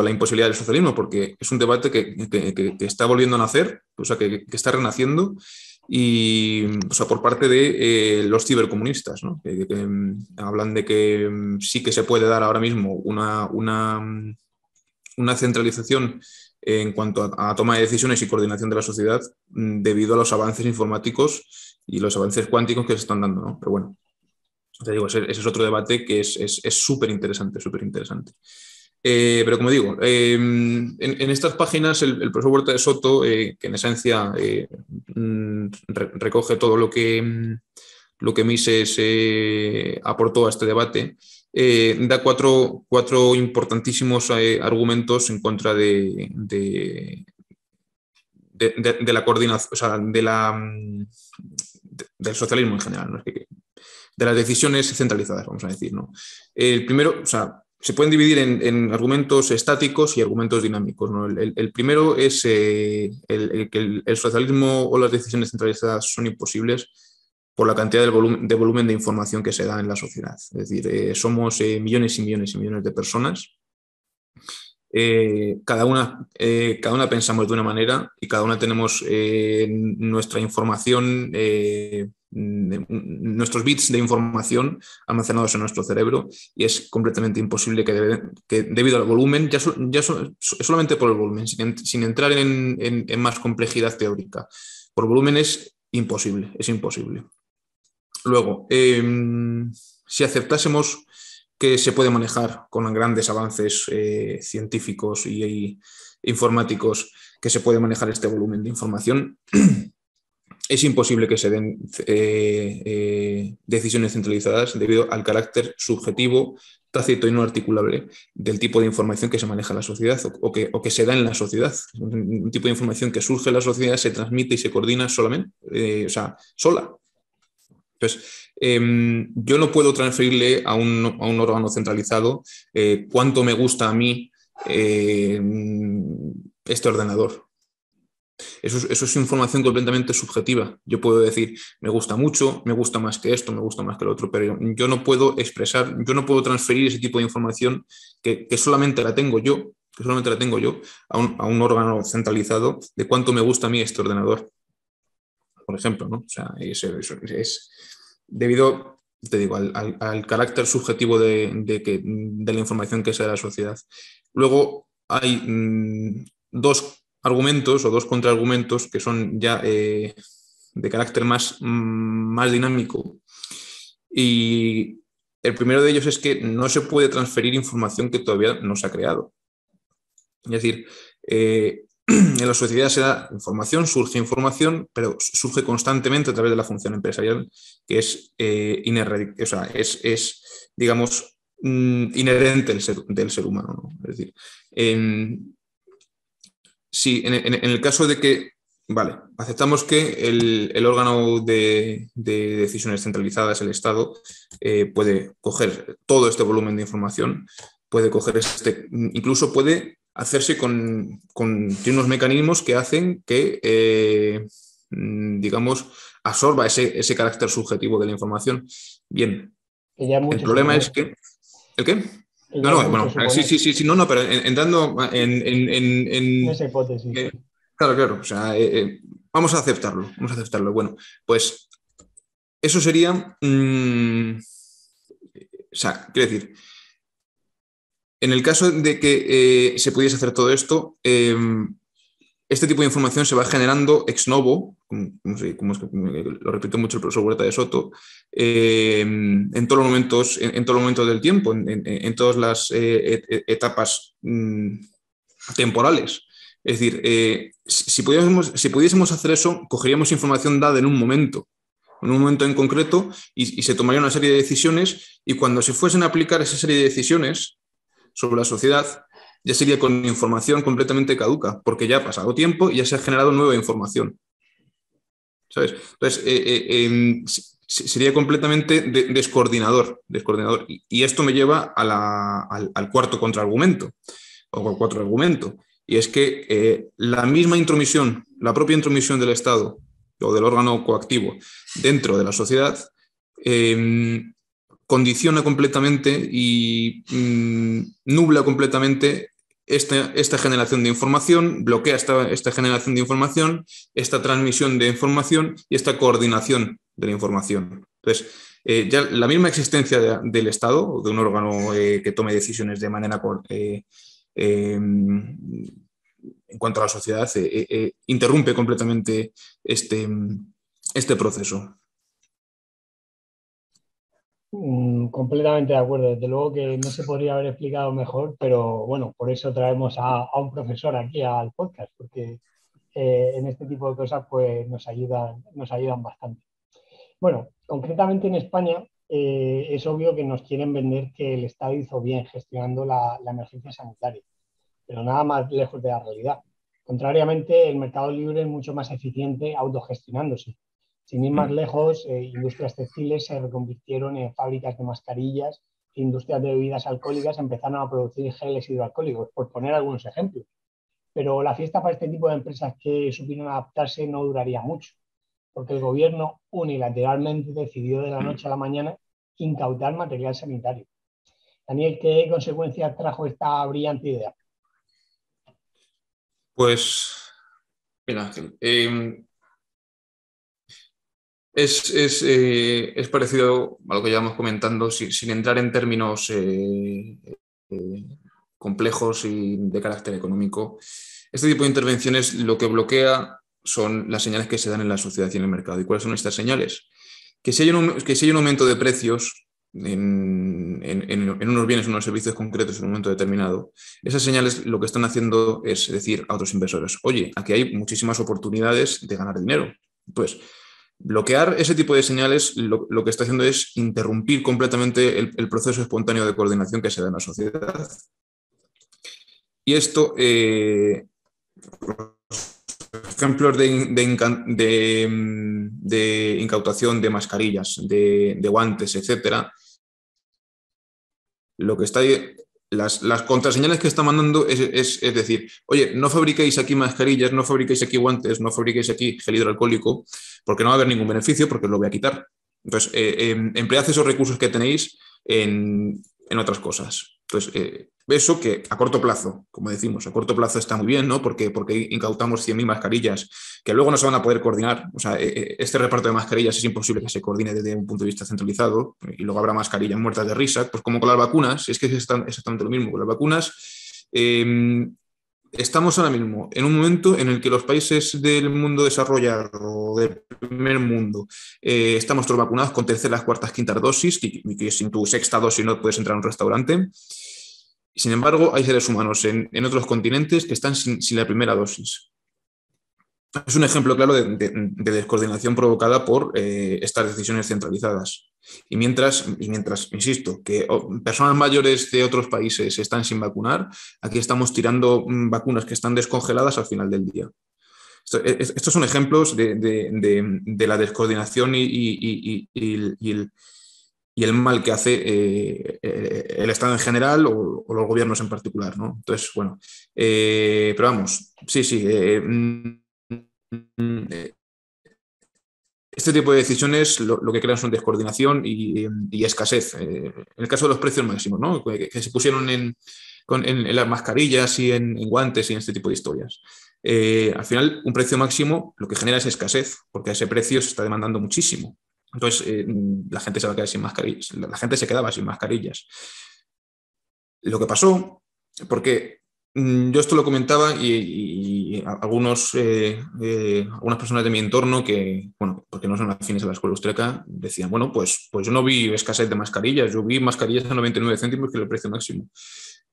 la imposibilidad del socialismo, porque es un debate que está volviendo a nacer, o sea, que está renaciendo, y, o sea, por parte de los cibercomunistas, ¿no? Que hablan de que sí que se puede dar ahora mismo una centralización en cuanto a toma de decisiones y coordinación de la sociedad debido a los avances informáticos y los avances cuánticos que se están dando, ¿no? Pero bueno, te digo, ese es otro debate que es súper interesante, súper interesante. Pero como digo, en estas páginas el profesor Huerta de Soto, que en esencia recoge todo lo que Mises aportó a este debate, da cuatro importantísimos argumentos en contra de la coordinación, o sea, del socialismo en general, ¿no? De las decisiones centralizadas, vamos a decir, ¿no? El primero, o sea, se pueden dividir en argumentos estáticos y argumentos dinámicos, ¿no? El primero es que el socialismo o las decisiones centralizadas son imposibles por la cantidad de volumen de información que se da en la sociedad. Es decir, somos millones y millones y millones de personas. Cada una pensamos de una manera y cada una tenemos nuestra información, nuestros bits de información almacenados en nuestro cerebro, y es completamente imposible que debido al volumen, solamente por el volumen, sin entrar en más complejidad teórica, por volumen es imposible. Luego, si aceptásemos que se puede manejar con grandes avances científicos y informáticos, que se puede manejar este volumen de información, es imposible que se den decisiones centralizadas debido al carácter subjetivo, tácito y no articulable del tipo de información que se maneja en la sociedad o que se da en la sociedad. Un tipo de información que surge en la sociedad, se transmite y se coordina solamente, sola. Entonces, yo no puedo transferirle a un órgano centralizado cuánto me gusta a mí este ordenador. Eso es información completamente subjetiva. Yo puedo decir, me gusta mucho, me gusta más que esto, me gusta más que lo otro, pero yo no puedo transferir ese tipo de información que solamente la tengo yo, a un órgano centralizado de cuánto me gusta a mí este ordenador, por ejemplo, ¿no? O sea, eso es debido, te digo, al carácter subjetivo de la información que se da a la sociedad. Luego hay dos argumentos o dos contraargumentos que son ya de carácter más dinámico. Y el primero de ellos es que no se puede transferir información que todavía no se ha creado. Es decir, en la sociedad se da información, surge información, pero surge constantemente a través de la función empresarial, que es digamos, inherente del ser humano, ¿no? Es decir, sí, en el caso de que, vale, aceptamos que el órgano de decisiones centralizadas, el Estado, puede coger todo este volumen de información, puede coger incluso puede hacerse tiene unos mecanismos que hacen que, digamos, absorba ese carácter subjetivo de la información. Bien, el problema es que... ¿El qué? Bueno, sí, no, pero entrando en esa hipótesis. claro, o sea, vamos a aceptarlo. Bueno, pues eso sería, quiero decir, en el caso de que se pudiese hacer todo esto, este tipo de información se va generando ex novo, lo repito mucho el profesor Huerta de Soto, en todos los momentos del tiempo, en todas las etapas temporales. Es decir, si pudiésemos hacer eso, cogeríamos información dada en un momento en concreto, y se tomaría una serie de decisiones, y cuando se fuesen a aplicar esa serie de decisiones sobre la sociedad, ya sería con información completamente caduca, porque ya ha pasado tiempo y ya se ha generado nueva información. ¿Sabes? Entonces, sería completamente descoordinador. Y esto me lleva al cuarto contraargumento, o al cuarto argumento, y es que la propia intromisión del Estado o del órgano coactivo dentro de la sociedad condiciona completamente y nubla completamente esta generación de información, bloquea esta generación de información, esta transmisión de información y esta coordinación de la información. Entonces, ya la misma existencia del Estado, o de un órgano que tome decisiones de manera en cuanto a la sociedad, interrumpe completamente este proceso. Completamente de acuerdo. Desde luego que no se podría haber explicado mejor, pero bueno, por eso traemos a un profesor aquí al podcast, porque en este tipo de cosas pues nos ayudan bastante. Bueno, concretamente en España es obvio que nos quieren vender que el Estado hizo bien gestionando la emergencia sanitaria, pero nada más lejos de la realidad. Contrariamente, el mercado libre es mucho más eficiente autogestionándose. Sin ir más lejos, industrias textiles se reconvirtieron en fábricas de mascarillas, industrias de bebidas alcohólicas empezaron a producir geles hidroalcohólicos, por poner algunos ejemplos. Pero la fiesta para este tipo de empresas que supieron adaptarse no duraría mucho. porque el gobierno unilateralmente decidió de la noche a la mañana incautar material sanitario. Daniel, ¿qué consecuencias trajo esta brillante idea? Pues, mira, Ángel, es parecido a lo que llevamos comentando, sin entrar en términos eh, complejos y de carácter económico. Este tipo de intervenciones lo que bloquea son las señales que se dan en la sociedad y en el mercado. ¿Y cuáles son estas señales? Que si hay un aumento de precios en unos bienes, en unos servicios concretos en un momento determinado, esas señales lo que están haciendo es decir a otros inversores, oye, aquí hay muchísimas oportunidades de ganar dinero. Pues bloquear ese tipo de señales lo que está haciendo es interrumpir completamente el proceso espontáneo de coordinación que se da en la sociedad. Y esto, ejemplos de incautación de mascarillas, de guantes, etcétera, lo que está ahí, las contraseñales que está mandando es decir, oye, no fabriquéis aquí mascarillas, no fabriquéis aquí guantes, no fabriquéis aquí gel hidroalcohólico, porque no va a haber ningún beneficio, porque os lo voy a quitar. Entonces, emplead esos recursos que tenéis en otras cosas. Entonces, eso que a corto plazo, como decimos, a corto plazo está muy bien, ¿no? Porque incautamos 100.000 mascarillas que luego no se van a poder coordinar. O sea, este reparto de mascarillas es imposible que se coordine desde un punto de vista centralizado y luego habrá mascarillas muertas de risa, pues como con las vacunas, es que es exactamente lo mismo. Con las vacunas, estamos ahora mismo en un momento en el que los países del mundo desarrollado o del primer mundo estamos todos vacunados con terceras, cuartas, quintas dosis, que sin tu sexta dosis no puedes entrar a un restaurante. Sin embargo, hay seres humanos en otros continentes que están sin la primera dosis. Es un ejemplo claro de descoordinación provocada por estas decisiones centralizadas. Y mientras, insisto, que personas mayores de otros países están sin vacunar, aquí estamos tirando vacunas que están descongeladas al final del día. Estos son ejemplos de la descoordinación y el mal que hace el Estado en general o los gobiernos en particular, ¿no? Entonces, bueno, pero vamos, sí, sí. Este tipo de decisiones lo que crean son descoordinación y escasez. En el caso de los precios máximos, ¿no? Que se pusieron en las mascarillas y en guantes y en este tipo de historias. Al final, un precio máximo lo que genera es escasez, porque a ese precio se está demandando muchísimo. Entonces, la gente se va a quedar sin mascarillas. La gente se quedaba sin mascarillas. Lo que pasó, porque yo esto lo comentaba y algunas personas de mi entorno que, bueno, porque no son afines a la escuela austríaca, decían, bueno, pues yo no vi escasez de mascarillas, yo vi mascarillas a 99 céntimos, que es el precio máximo.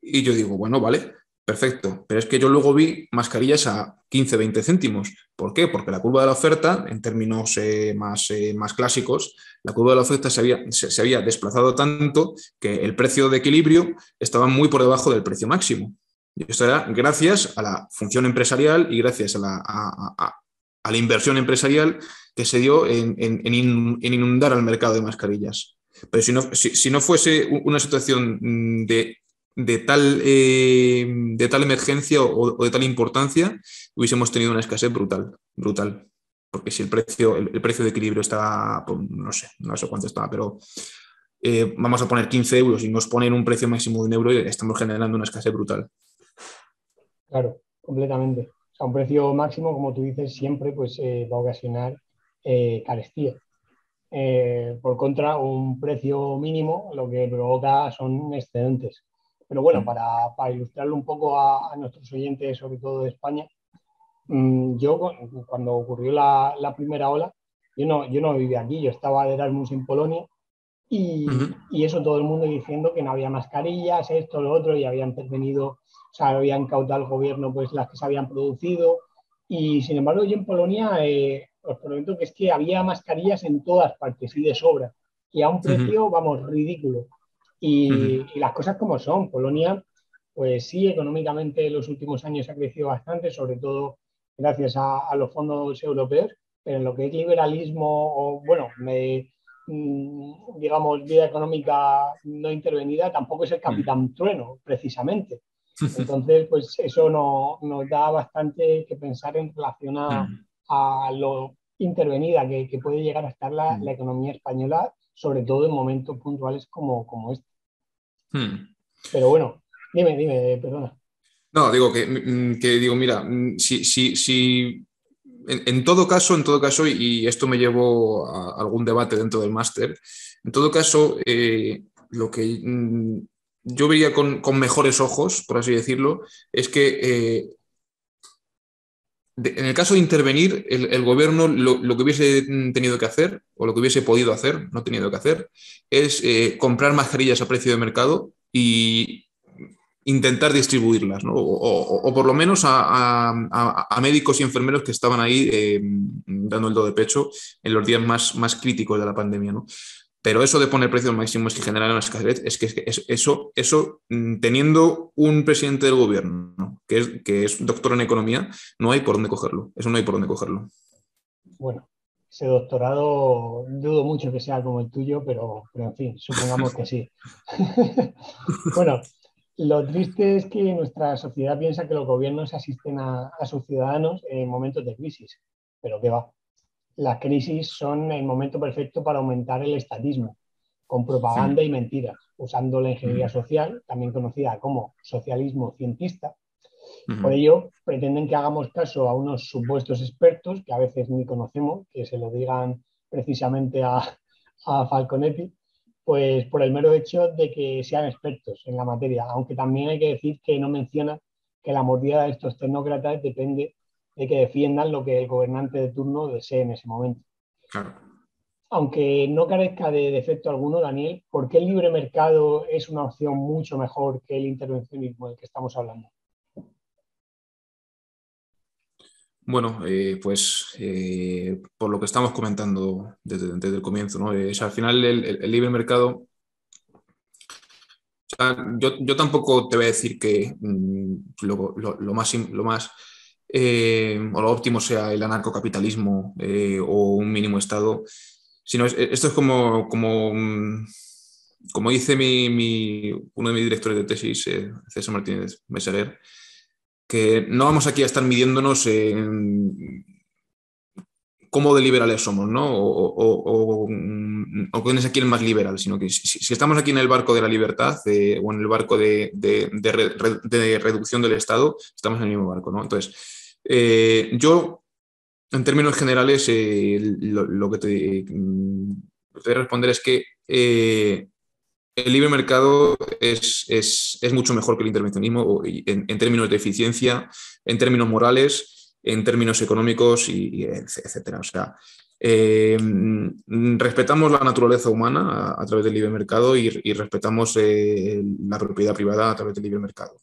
Y yo digo, bueno, vale, perfecto, pero es que yo luego vi mascarillas a 15, 20 céntimos. ¿Por qué? Porque la curva de la oferta, en términos más clásicos, la curva de la oferta se había desplazado tanto que el precio de equilibrio estaba muy por debajo del precio máximo. Y esto era gracias a la función empresarial y gracias a la inversión empresarial que se dio en inundar al mercado de mascarillas. Pero si no fuese una situación de tal emergencia o de tal importancia, hubiésemos tenido una escasez brutal, brutal. Porque si el precio de equilibrio estaba, pues, no sé cuánto estaba, pero vamos a poner 15 euros y nos ponen un precio máximo de 1 euro y estamos generando una escasez brutal. Claro, completamente. O sea, un precio máximo, como tú dices, siempre pues, va a ocasionar carestía. Por contra, un precio mínimo lo que provoca son excedentes. Pero bueno, para ilustrarlo un poco a nuestros oyentes, sobre todo de España, yo cuando ocurrió la primera ola, yo no vivía aquí, yo estaba de Erasmus en Polonia y eso todo el mundo diciendo que no había mascarillas, esto, lo otro, y había intervenido, o sea, había incautado el gobierno pues las que se habían producido. Y sin embargo, yo en Polonia os prometo que es que había mascarillas en todas partes y de sobra, y a un precio, vamos, ridículo. Y las cosas como son, Polonia, pues sí, económicamente en los últimos años ha crecido bastante, sobre todo gracias a los fondos europeos, pero en lo que es liberalismo o, bueno, digamos, vida económica no intervenida, tampoco es el capitán trueno, precisamente. Entonces, pues eso nos da bastante que pensar en relación a intervenida que puede llegar a estar la economía española, sobre todo en momentos puntuales como este. Pero bueno, dime, perdona. No, digo digo, mira, si en todo caso, y esto me llevó a algún debate dentro del máster, en todo caso, lo que yo veía con mejores ojos, por así decirlo, es que en el caso de intervenir, el gobierno lo que hubiese tenido que hacer, o lo que hubiese podido hacer, no tenido que hacer, es comprar mascarillas a precio de mercado y intentar distribuirlas, ¿no? O por lo menos a médicos y enfermeros que estaban ahí dando el do de pecho en los días más críticos de la pandemia, ¿no? Pero eso de poner precios máximos que generan escasez, eso teniendo un presidente del gobierno, ¿no? que es doctor en economía, no hay por dónde cogerlo. Eso no hay por dónde cogerlo. Bueno, ese doctorado dudo mucho que sea como el tuyo, pero en fin, supongamos que sí. Bueno, lo triste es que nuestra sociedad piensa que los gobiernos asisten a sus ciudadanos en momentos de crisis, pero qué va. Las crisis son el momento perfecto para aumentar el estatismo, con propaganda y mentiras, usando la ingeniería social, también conocida como socialismo cientista. Por ello, pretenden que hagamos caso a unos supuestos expertos, que a veces ni conocemos, que se lo digan precisamente a Falconetti, pues por el mero hecho de que sean expertos en la materia, aunque también hay que decir que no menciona que la mordida de estos tecnócratas depende de que defiendan lo que el gobernante de turno desee en ese momento. Claro. Aunque no carezca de defecto alguno, Daniel, ¿por qué el libre mercado es una opción mucho mejor que el intervencionismo del que estamos hablando? Bueno, por lo que estamos comentando desde el comienzo, ¿no? Al final el libre mercado, o sea, yo tampoco te voy a decir que lo más o lo óptimo sea el anarcocapitalismo o un mínimo Estado, sino esto es como dice uno de mis directores de tesis, César Martínez Meserer, que no vamos aquí a estar midiéndonos en cómo de liberales somos, ¿no? O quién es aquí el más liberal, sino que si estamos aquí en el barco de la libertad o en el barco de reducción del Estado, estamos en el mismo barco, ¿no? Entonces, yo, en términos generales, lo que te voy a responder es que el libre mercado es mucho mejor que el intervencionismo en términos de eficiencia, en términos morales, en términos económicos y etcétera. O sea, respetamos la naturaleza humana a través del libre mercado y respetamos la propiedad privada a través del libre mercado.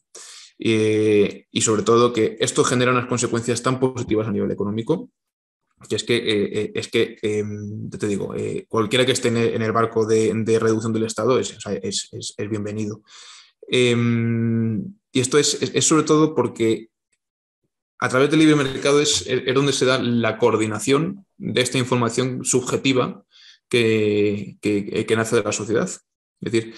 Y sobre todo que esto genera unas consecuencias tan positivas a nivel económico que te digo, cualquiera que esté en el barco de reducción del Estado es bienvenido. Y esto es sobre todo porque a través del libre mercado es donde se da la coordinación de esta información subjetiva que nace de la sociedad. Es decir,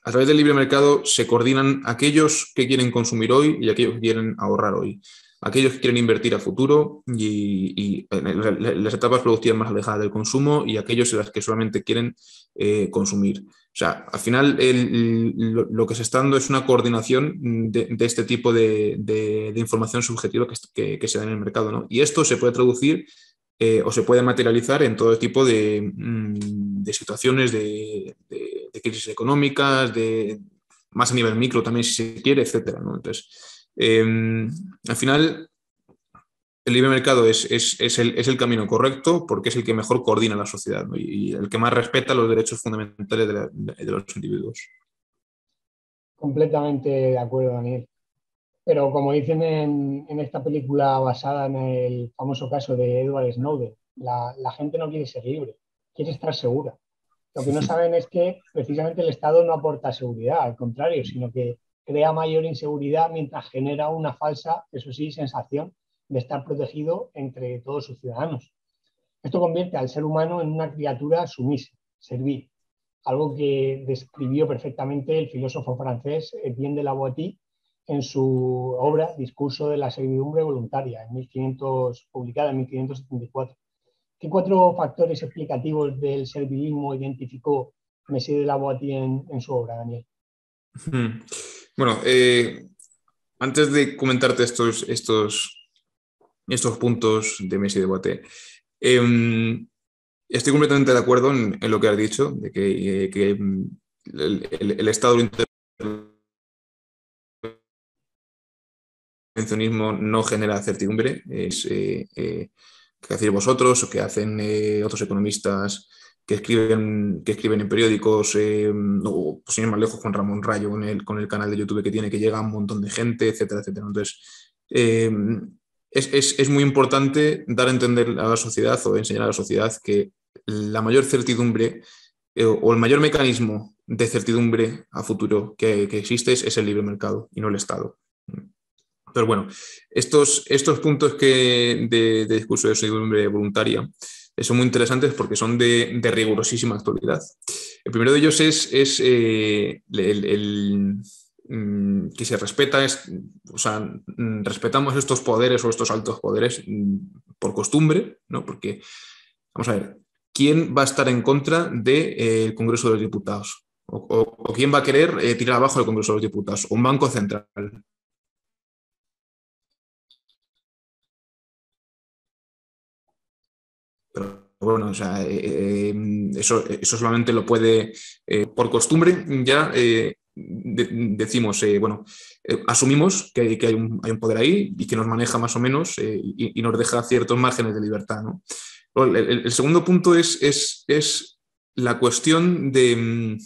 a través del libre mercado se coordinan aquellos que quieren consumir hoy y aquellos que quieren ahorrar hoy. Aquellos que quieren invertir a futuro y en las etapas productivas más alejadas del consumo y aquellos en las que solamente quieren consumir. O sea, al final lo que se está dando es una coordinación de este tipo de información subjetiva que se da en el mercado, ¿no? Y esto se puede traducir o se puede materializar en todo tipo de situaciones de crisis económicas, más a nivel micro también si se quiere, etcétera, ¿no? Entonces, al final, el libre mercado es el camino correcto porque es el que mejor coordina la sociedad, ¿no? Y el que más respeta los derechos fundamentales de los individuos. Completamente de acuerdo, Daniel. Pero como dicen en esta película basada en el famoso caso de Edward Snowden, la gente no quiere ser libre, quiere estar segura. Lo que no saben es que precisamente el Estado no aporta seguridad, al contrario, sino que crea mayor inseguridad mientras genera una falsa, eso sí, sensación de estar protegido entre todos sus ciudadanos. Esto convierte al ser humano en una criatura sumisa, servil, algo que describió perfectamente el filósofo francés Etienne de la Boétie en su obra Discurso de la servidumbre voluntaria, publicada en 1574. ¿Qué 4 factores explicativos del servilismo identificó Messier de la Boétie en su obra, Daniel? Bueno, antes de comentarte estos puntos de Messier de Boétie, estoy completamente de acuerdo en lo que has dicho, de que el estado del intervencionismo no genera certidumbre. Que hacéis vosotros o que hacen otros economistas que escriben en periódicos, o sin ir más lejos con Ramón Rayo, con el canal de YouTube que tiene, que llega a un montón de gente, etcétera, etcétera. Entonces, es muy importante dar a entender a la sociedad o enseñar a la sociedad que la mayor certidumbre o el mayor mecanismo de certidumbre a futuro que existe es el libre mercado y no el Estado. Pero bueno, estos puntos de discurso de certidumbre voluntaria son muy interesantes porque son de rigurosísima actualidad. El primero de ellos es que se respeta, o sea, respetamos estos poderes o estos altos poderes por costumbre, ¿no? Porque, vamos a ver, ¿quién va a estar en contra del Congreso de los Diputados? ¿O quién va a querer tirar abajo el Congreso de los Diputados? ¿O un banco central? Pero bueno, o sea, eso solamente lo puede, por costumbre, ya decimos, bueno, asumimos que hay un poder ahí y que nos maneja más o menos y nos deja ciertos márgenes de libertad, ¿no? El segundo punto es la cuestión del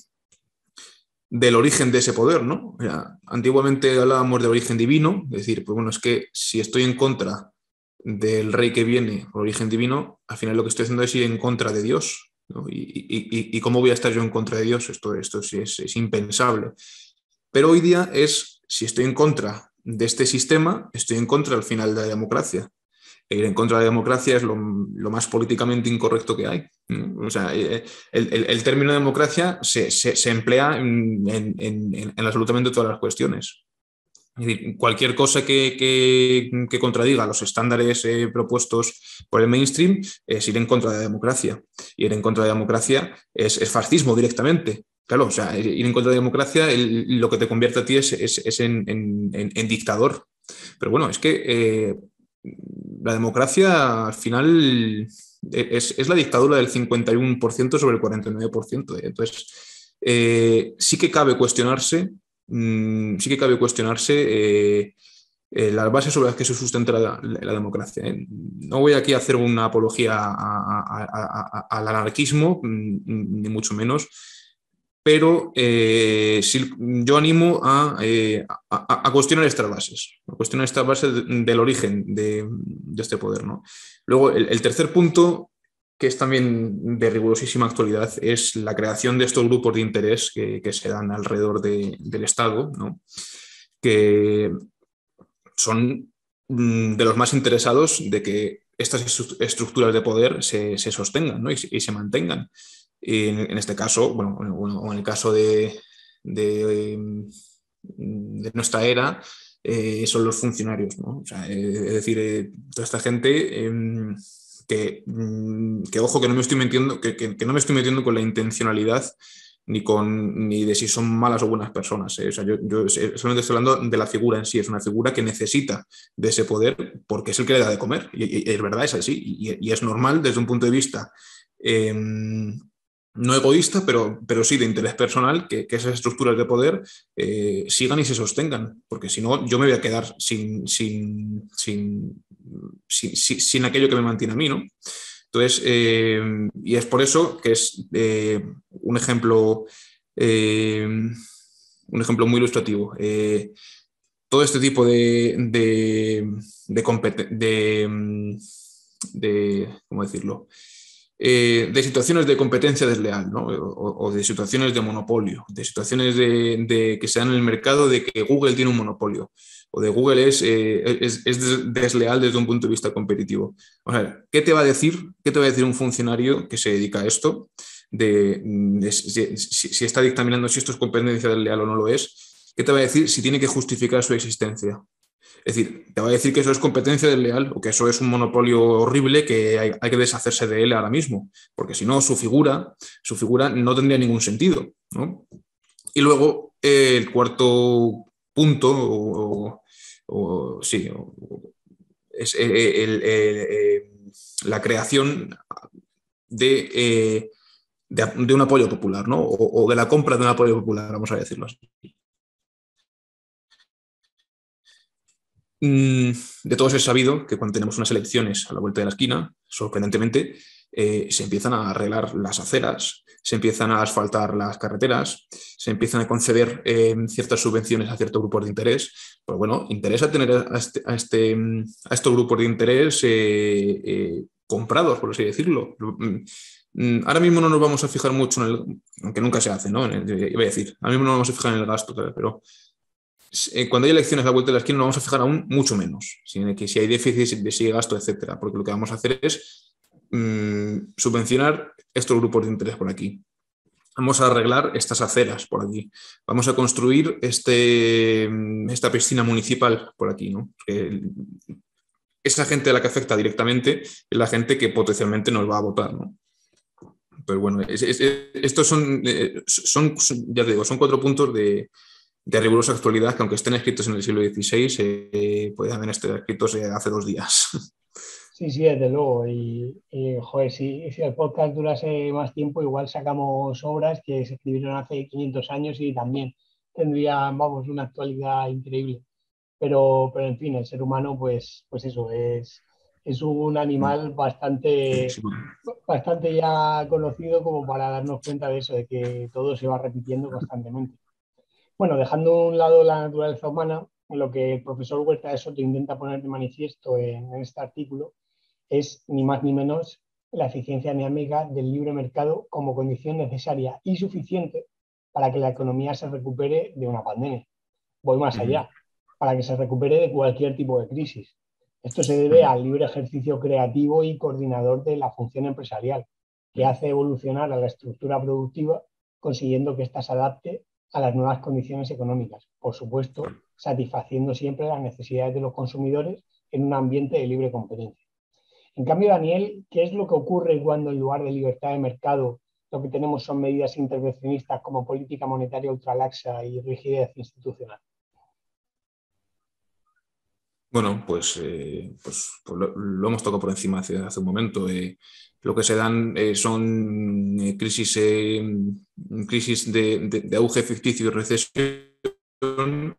origen de ese poder, ¿no? O sea, antiguamente hablábamos de origen divino, es decir, pues bueno, es que si estoy en contra del rey que viene por origen divino, al final lo que estoy haciendo es ir en contra de Dios, ¿no? Y cómo voy a estar yo en contra de Dios, esto sí es impensable. Pero hoy día si estoy en contra de este sistema, estoy en contra al final de la democracia. E ir en contra de la democracia es lo más políticamente incorrecto que hay, ¿no? O sea, el término democracia se emplea en absolutamente todas las cuestiones. Es decir, cualquier cosa que contradiga los estándares propuestos por el mainstream es ir en contra de la democracia. Ir en contra de la democracia es fascismo directamente. Claro, o sea, ir en contra de la democracia lo que te convierte a ti es en dictador. Pero bueno, es que la democracia al final es la dictadura del 51% sobre el 49%. Entonces, sí que cabe cuestionarse las bases sobre las que se sustenta la democracia. No voy aquí a hacer una apología al anarquismo, ni mucho menos, pero sí, yo animo a cuestionar estas bases del origen de este poder, ¿no? Luego, el tercer punto, que es también de rigurosísima actualidad, es la creación de estos grupos de interés que se dan alrededor del Estado, ¿no? Que son de los más interesados de que estas estructuras de poder se sostengan, ¿no? y se mantengan. Y en este caso, bueno, o en el caso de nuestra era, son los funcionarios, ¿no? O sea, es decir, toda esta gente que, ojo, que no me estoy metiendo, que no me estoy metiendo con la intencionalidad ni de si son malas o buenas personas. O sea, yo solamente estoy hablando de la figura en sí. Es una figura que necesita de ese poder porque es el que le da de comer. Y es verdad, es así. Y es normal desde un punto de vista no egoísta, pero sí de interés personal, que esas estructuras de poder sigan y se sostengan. Porque si no, yo me voy a quedar sin aquello que me mantiene a mí, ¿no? Entonces, y es por eso que es un ejemplo muy ilustrativo. Todo este tipo ¿cómo decirlo? De situaciones de competencia desleal, ¿no? o de situaciones de monopolio, de situaciones de que se dan en el mercado de que Google tiene un monopolio o de Google es desleal desde un punto de vista competitivo. O sea, ¿qué te va a decir un funcionario que se dedica a esto? Si está dictaminando si esto es competencia desleal o no lo es? ¿qué te va a decir si tiene que justificar su existencia? Es decir, te va a decir que eso es competencia desleal o que eso es un monopolio horrible que hay que deshacerse de él ahora mismo, porque si no, su figura no tendría ningún sentido, ¿no? Y luego, el cuarto punto, sí, es la creación de, de un apoyo popular, ¿no? O de la compra de un apoyo popular, vamos a decirlo así. De todos es sabido que cuando tenemos unas elecciones a la vuelta de la esquina, sorprendentemente, se empiezan a arreglar las aceras, se empiezan a asfaltar las carreteras, se empiezan a conceder ciertas subvenciones a ciertos grupos de interés. Pues bueno, interesa tener a estos grupos de interés comprados, por así decirlo. Ahora mismo no nos vamos a fijar mucho en el, aunque nunca se hace, ¿no? Iba a decir, ahora mismo no nos vamos a fijar en el gasto, pero cuando hay elecciones a la vuelta de la esquina, nos vamos a fijar aún mucho menos. Si hay déficit, si hay gasto, etcétera. Porque lo que vamos a hacer es subvencionar estos grupos de interés por aquí. Vamos a arreglar estas aceras por aquí. Vamos a construir esta piscina municipal por aquí, ¿no? Esa gente a la que afecta directamente es la gente que potencialmente nos va a votar, ¿no? Pero bueno, estos ya te digo, son 4 puntos de rigurosa actualidad que, aunque estén escritos en el siglo XVI, pueden haber estado escritos hace 2 días. Sí, sí, desde luego. Joder, si el podcast durase más tiempo, igual sacamos obras que se escribieron hace 500 años y también tendrían, vamos, una actualidad increíble. Pero en fin, el ser humano, pues eso, es un animal Sí, bastante, sí. bastante ya conocido como para darnos cuenta de eso, de que todo se va repitiendo constantemente. Bueno, dejando a un lado la naturaleza humana, lo que el profesor Huerta de Soto intenta poner de manifiesto en este artículo es ni más ni menos la eficiencia dinámica del libre mercado como condición necesaria y suficiente para que la economía se recupere de una pandemia. Voy más allá, para que se recupere de cualquier tipo de crisis. Esto se debe al libre ejercicio creativo y coordinador de la función empresarial, que hace evolucionar a la estructura productiva, consiguiendo que ésta se adapte a las nuevas condiciones económicas, por supuesto, satisfaciendo siempre las necesidades de los consumidores en un ambiente de libre competencia. En cambio, Daniel, ¿qué es lo que ocurre cuando en lugar de libertad de mercado lo que tenemos son medidas intervencionistas como política monetaria ultralaxa y rigidez institucional? Bueno, pues lo hemos tocado por encima hace un momento. Lo que se dan son crisis de auge ficticio y recesión.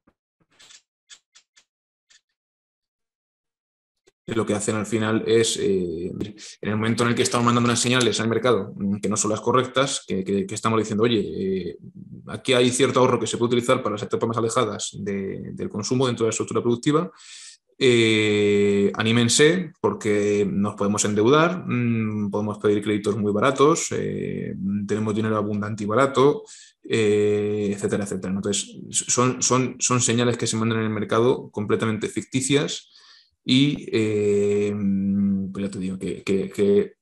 Lo que hacen al final es, en el momento en el que estamos mandando unas señales al mercado que no son las correctas, que estamos diciendo, oye, aquí hay cierto ahorro que se puede utilizar para las etapas más alejadas del consumo dentro de la estructura productiva. Anímense porque nos podemos endeudar, podemos pedir créditos muy baratos, tenemos dinero abundante y barato, etcétera, etcétera. Entonces, son señales que se mandan en el mercado completamente ficticias y, pues ya te digo, que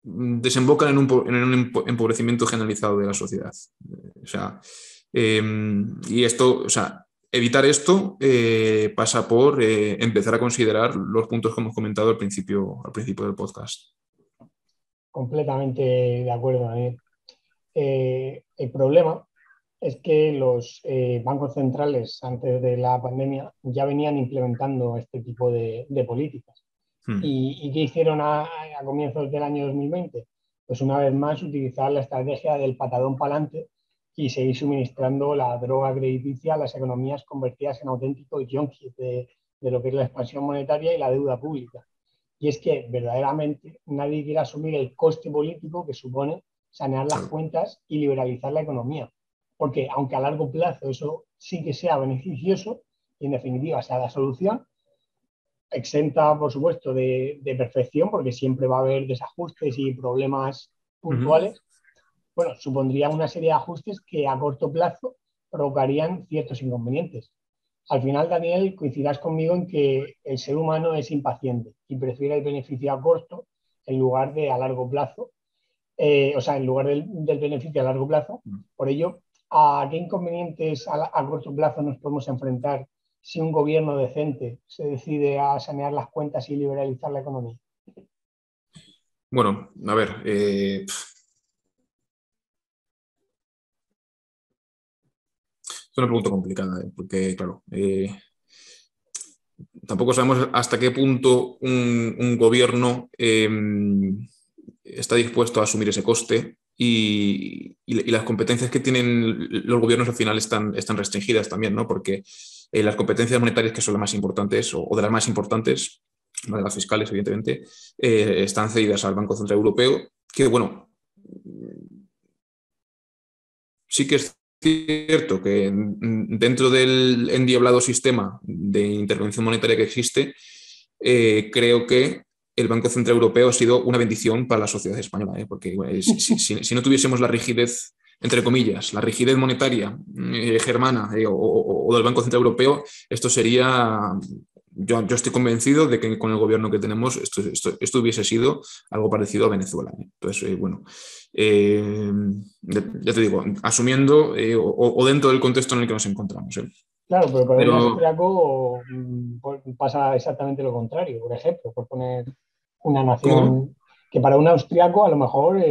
desembocan en un empobrecimiento generalizado de la sociedad. O sea, y esto, o sea, evitar esto pasa por empezar a considerar los puntos que hemos comentado al principio del podcast. Completamente de acuerdo, Daniel. El problema es que los bancos centrales antes de la pandemia ya venían implementando este tipo de políticas. ¿Y qué hicieron a comienzos del año 2020? Pues una vez más utilizar la estrategia del patadón para adelante y seguir suministrando la droga crediticia a las economías convertidas en auténticos yonkis de lo que es la expansión monetaria y la deuda pública. Y es que verdaderamente nadie quiere asumir el coste político que supone sanear las cuentas y liberalizar la economía. Porque aunque a largo plazo eso sí que sea beneficioso y en definitiva sea la solución, exenta, por supuesto, de perfección, porque siempre va a haber desajustes y problemas puntuales, bueno, supondría una serie de ajustes que a corto plazo provocarían ciertos inconvenientes. Al final, Daniel, coincidirás conmigo en que el ser humano es impaciente y prefiere el beneficio a corto en lugar de a largo plazo, o sea, en lugar del beneficio a largo plazo. Por ello, ¿A qué inconvenientes a corto plazo nos podemos enfrentar si un gobierno decente se decide a sanear las cuentas y liberalizar la economía? Bueno, a ver, es una pregunta complicada, porque, claro, tampoco sabemos hasta qué punto un gobierno está dispuesto a asumir ese coste y las competencias que tienen los gobiernos al final están restringidas también, ¿no? Porque las competencias monetarias, que son las más importantes o de las más importantes, no de las fiscales, evidentemente, están cedidas al Banco Central Europeo, que, bueno, sí que es cierto que dentro del endiablado sistema de intervención monetaria que existe, creo que el Banco Central Europeo ha sido una bendición para la sociedad española, porque si no tuviésemos la rigidez, entre comillas, la rigidez monetaria germana o del Banco Central Europeo, esto sería... Yo estoy convencido de que con el gobierno que tenemos esto hubiese sido algo parecido a Venezuela. Entonces, bueno, ya te digo, asumiendo o dentro del contexto en el que nos encontramos. Claro, pero para un Pero, austriaco pasa exactamente lo contrario. Por ejemplo, por poner una ¿cómo? nación que para un austriaco a lo mejor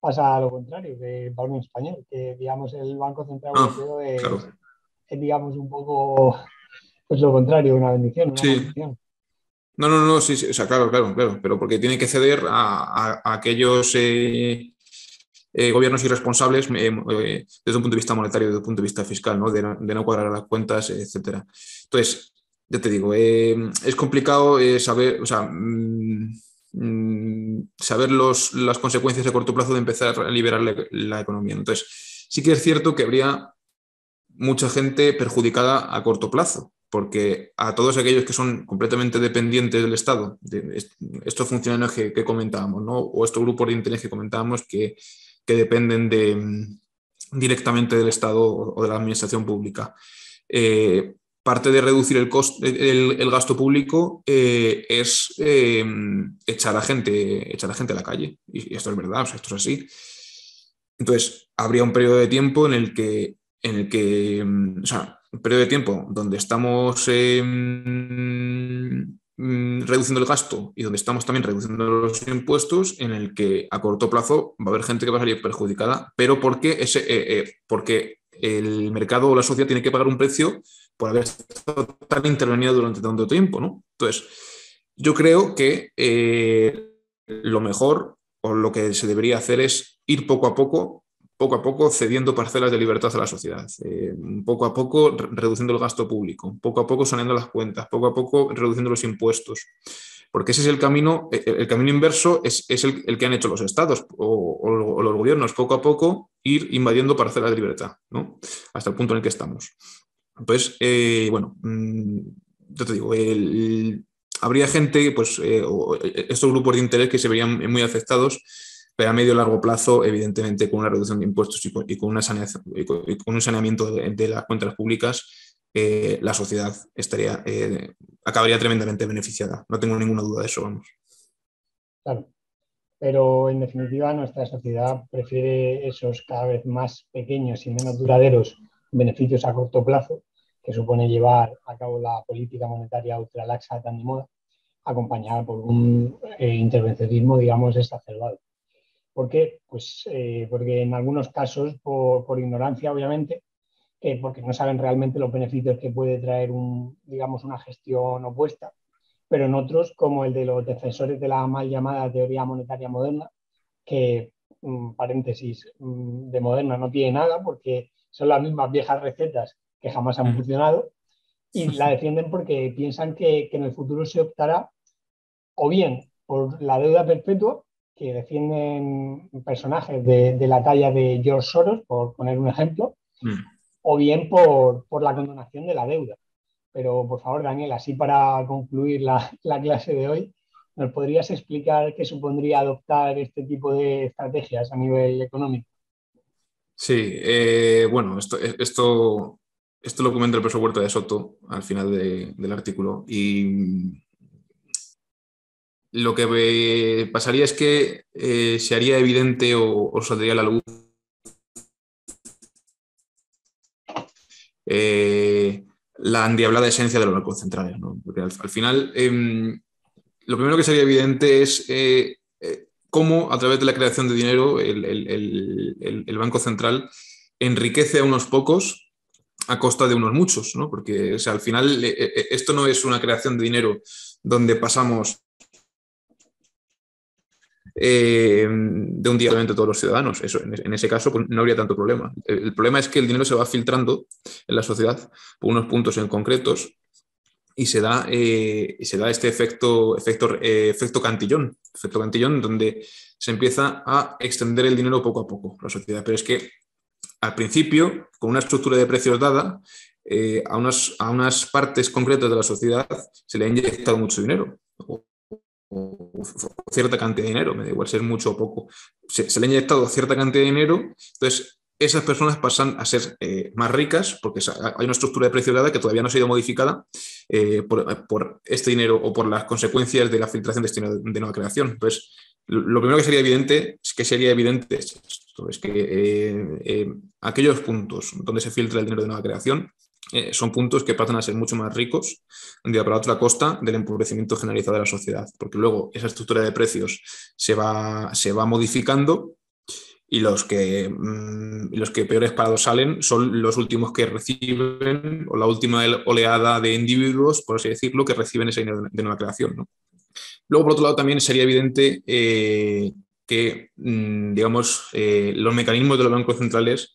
pasa lo contrario que para un español, que digamos el Banco Central Ah, Europeo claro. es, digamos un poco pues lo contrario, una bendición, una Sí. maldición. No, no, no, sí, sí, o sea, claro, claro, claro, pero porque tiene que ceder a aquellos gobiernos irresponsables desde un punto de vista monetario, desde un punto de vista fiscal, ¿no? De no cuadrar las cuentas, etcétera. Entonces, ya te digo, es complicado saber, o sea, saber las consecuencias a corto plazo de empezar a liberar la economía. Entonces, sí que es cierto que habría mucha gente perjudicada a corto plazo, porque a todos aquellos que son completamente dependientes del Estado, de estos funcionarios que comentábamos, ¿no? O estos grupos de interés que comentábamos que dependen directamente del Estado o de la administración pública. Parte de reducir el gasto público es echar a gente a la calle. Y esto es verdad, o sea, esto es así. Entonces, habría un periodo de tiempo o sea, un periodo de tiempo donde estamos reduciendo el gasto y donde estamos también reduciendo los impuestos, en el que a corto plazo va a haber gente que va a salir perjudicada, pero porque el mercado o la sociedad tiene que pagar un precio por haber estado tan intervenido durante tanto tiempo, ¿no? Entonces, yo creo que lo mejor o lo que se debería hacer es ir poco a poco cediendo parcelas de libertad a la sociedad, poco a poco reduciendo el gasto público, poco a poco saneando las cuentas, poco a poco reduciendo los impuestos. Porque ese es el camino inverso es el que han hecho los estados o los gobiernos, poco a poco ir invadiendo parcelas de libertad, ¿no? Hasta el punto en el que estamos. Entonces, bueno, yo te digo, habría gente, pues, estos grupos de interés que se verían muy afectados, pero a medio y largo plazo, evidentemente, con una reducción de impuestos y con un saneamiento de las cuentas públicas, la sociedad acabaría tremendamente beneficiada. No tengo ninguna duda de eso, vamos. Claro. Pero en definitiva nuestra sociedad prefiere esos cada vez más pequeños y menos duraderos beneficios a corto plazo que supone llevar a cabo la política monetaria ultralaxa tan de moda, acompañada por un intervencionismo, digamos, exacerbado. ¿Por qué? Pues porque en algunos casos, por ignorancia, obviamente, porque no saben realmente los beneficios que puede traer digamos, una gestión opuesta, pero en otros, como el de los defensores de la mal llamada teoría monetaria moderna, que, paréntesis, de moderna no tiene nada porque son las mismas viejas recetas que jamás han funcionado y la defienden porque piensan que en el futuro se optará o bien por la deuda perpetua, que defienden personajes de la talla de George Soros, por poner un ejemplo, Mm. o bien por la condonación de la deuda. Pero por favor, Daniel, así para concluir la clase de hoy, ¿nos podrías explicar qué supondría adoptar este tipo de estrategias a nivel económico? Sí, bueno, esto lo comenta el profesor Huerta de Soto al final del artículo y lo que pasaría es que se haría evidente o saldría a la luz la endiablada esencia de los bancos centrales, ¿no? Porque al final, lo primero que sería evidente es cómo a través de la creación de dinero el Banco Central enriquece a unos pocos a costa de unos muchos, ¿no? Porque o sea, al final esto no es una creación de dinero donde pasamos de un día a todos los ciudadanos. Eso, en ese caso pues, no habría tanto problema. El problema es que el dinero se va filtrando en la sociedad por unos puntos en concretos y se da este efecto cantillón, donde se empieza a extender el dinero poco a poco la sociedad. Pero es que al principio, con una estructura de precios dada, a unas partes concretas de la sociedad se le ha inyectado mucho dinero. O cierta cantidad de dinero, me da igual si es mucho o poco, se le ha inyectado cierta cantidad de dinero, entonces esas personas pasan a ser más ricas porque hay una estructura de precio dada que todavía no ha sido modificada por este dinero o por las consecuencias de la filtración de este dinero de nueva creación. Entonces, lo primero que sería evidente es esto, es que aquellos puntos donde se filtra el dinero de nueva creación son puntos que pasan a ser mucho más ricos de un día para otro a costa del empobrecimiento generalizado de la sociedad, porque luego esa estructura de precios se va modificando y los que peores parados salen son los últimos que reciben, o la última oleada de individuos, por así decirlo, que reciben ese dinero de nueva creación, ¿no? Luego, por otro lado, también sería evidente que, digamos, los mecanismos de los bancos centrales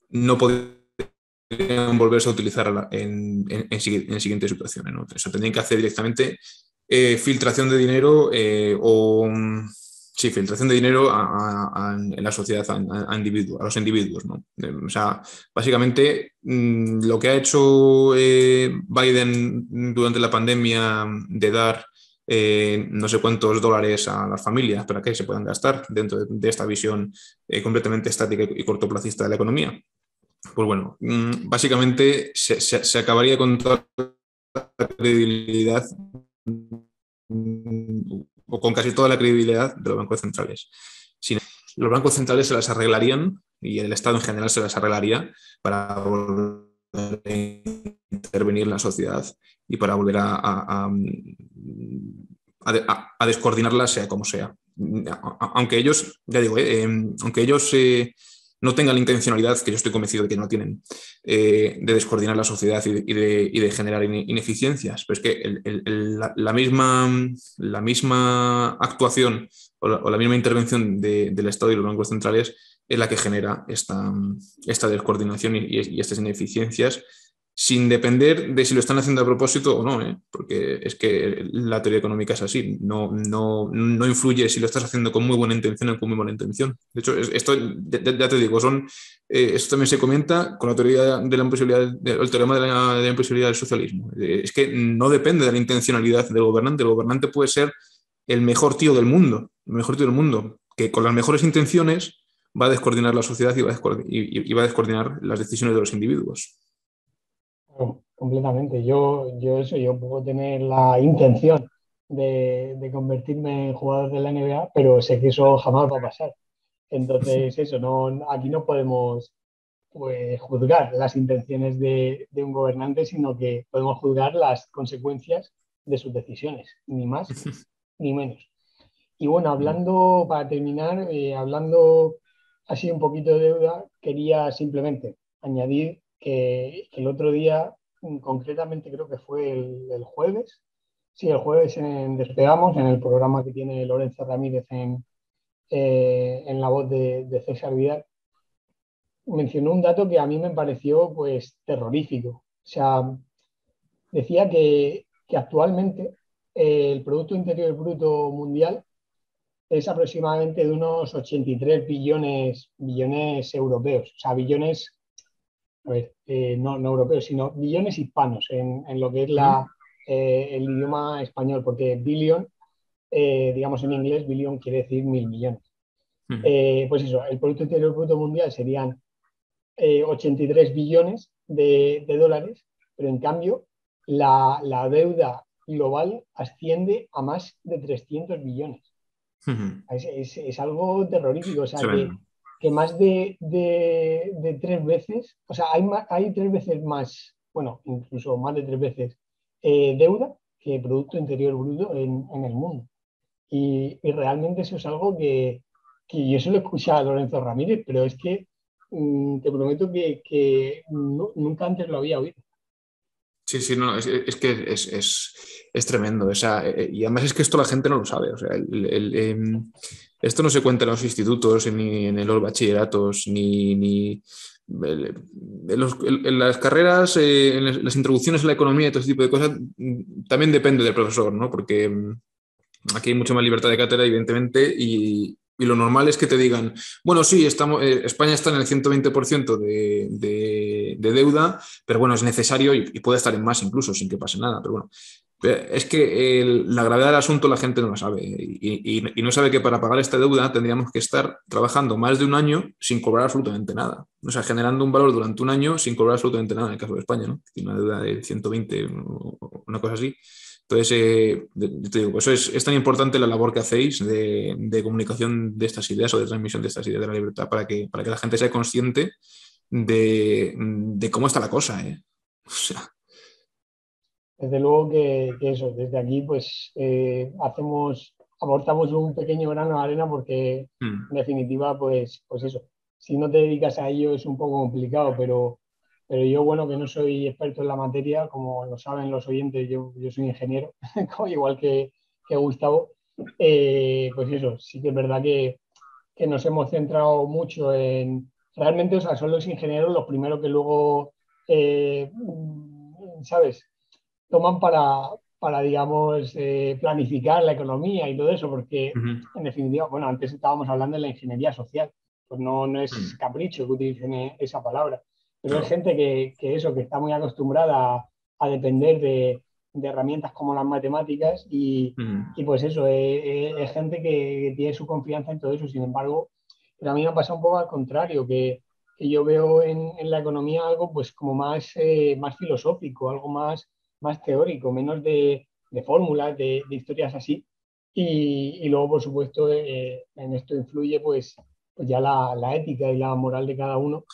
no podrían volverse a utilizar en siguientes situaciones, ¿no? Eso tendrían que hacer directamente filtración de dinero filtración de dinero en la sociedad, a los individuos, ¿no? O sea, básicamente lo que ha hecho Biden durante la pandemia de dar no sé cuántos dólares a las familias para que se puedan gastar dentro de esta visión completamente estática y cortoplacista de la economía. Pues bueno, básicamente se acabaría con toda la credibilidad o con casi toda la credibilidad de los bancos centrales. Los bancos centrales se las arreglarían y el Estado en general se las arreglaría para volver a intervenir en la sociedad y para volver a descoordinarla sea como sea. Aunque ellos, ya digo, aunque ellos no tengan la intencionalidad, que yo estoy convencido de que no tienen, de descoordinar la sociedad y de generar ineficiencias. Pero es que la misma actuación o la misma intervención del Estado y los bancos centrales es la que genera esta descoordinación y estas ineficiencias, sin depender de si lo están haciendo a propósito o no, ¿eh? Porque es que la teoría económica es así, no influye si lo estás haciendo con muy buena intención o con muy mala intención. De hecho, esto ya te digo, esto también se comenta con la teoría de la imposibilidad, el teorema de la imposibilidad del socialismo. Es que no depende de la intencionalidad del gobernante puede ser el mejor tío del mundo, que con las mejores intenciones va a descoordinar la sociedad y va a descoordinar las decisiones de los individuos. Completamente. Yo puedo tener la intención de convertirme en jugador de la NBA, pero sé que eso jamás va a pasar. Entonces, eso, aquí no podemos pues, juzgar las intenciones de un gobernante, sino que podemos juzgar las consecuencias de sus decisiones, ni más ni menos. Y bueno, para terminar, hablando así un poquito de deuda, quería simplemente añadir que el otro día, concretamente creo que fue el jueves, sí, el jueves en Despegamos, en el programa que tiene Lorenzo Ramírez en la voz de César Vidal, mencionó un dato que a mí me pareció pues terrorífico. O sea, decía que actualmente el Producto Interior Bruto Mundial es aproximadamente de unos 83 billones europeos, o sea, billones, a ver, no europeos, sino billones hispanos en lo que es el idioma español, porque billion, digamos en inglés, billion quiere decir 1.000 millones. Pues eso, el Producto Interior Bruto Mundial serían 83 billones de dólares, pero en cambio la deuda global asciende a más de 300 billones. Es algo terrorífico. O sea, que que más de 3 veces, o sea, hay 3 veces más, bueno, incluso más de 3 veces deuda que Producto Interior Bruto en el mundo. Y realmente eso es algo que yo se lo he escuchado a Lorenzo Ramírez, pero es que te prometo que nunca antes lo había oído. Sí, sí, no, es que es tremendo. O sea, y además es que esto la gente no lo sabe. O sea, esto no se cuenta en los institutos, ni en los bachilleratos, ni en las carreras, en las introducciones a la economía y todo ese tipo de cosas. También depende del profesor, ¿no? Porque aquí hay mucha más libertad de cátedra, evidentemente, y lo normal es que te digan, bueno, sí, España está en el 120% de deuda, pero bueno, es necesario y puede estar en más incluso sin que pase nada. Pero bueno, es que la gravedad del asunto la gente no lo sabe y no sabe que para pagar esta deuda tendríamos que estar trabajando más de un año sin cobrar absolutamente nada. O sea, generando un valor durante un año sin cobrar absolutamente nada, en el caso de España, ¿no? Tiene una deuda de 120 o una cosa así. Entonces, te digo, eso es tan importante la labor que hacéis de comunicación de estas ideas o de transmisión de estas ideas de la libertad para que la gente sea consciente de cómo está la cosa, ¿eh? O sea, Desde luego que eso, desde aquí pues aportamos un pequeño grano de arena porque mm, en definitiva pues eso, si no te dedicas a ello es un poco complicado, pero yo bueno que no soy experto en la materia, como lo saben los oyentes, yo soy ingeniero, igual que Gustavo, pues eso, sí que es verdad que nos hemos centrado mucho realmente, o sea, son los ingenieros los primeros que luego, ¿sabes? Toman para digamos, planificar la economía y todo eso, porque ujú, en definitiva, bueno, antes estábamos hablando de la ingeniería social, pues no es mm, capricho que utilicen esa palabra, pero es claro. gente que eso, que está muy acostumbrada a depender de herramientas como las matemáticas Mm, y pues eso, es gente que tiene su confianza en todo eso, sin embargo, pero a mí me pasa un poco al contrario, que yo veo en la economía algo pues como más filosófico, algo más teórico, menos de fórmulas, de historias así. Y luego, por supuesto, en esto influye pues ya la ética y la moral de cada uno.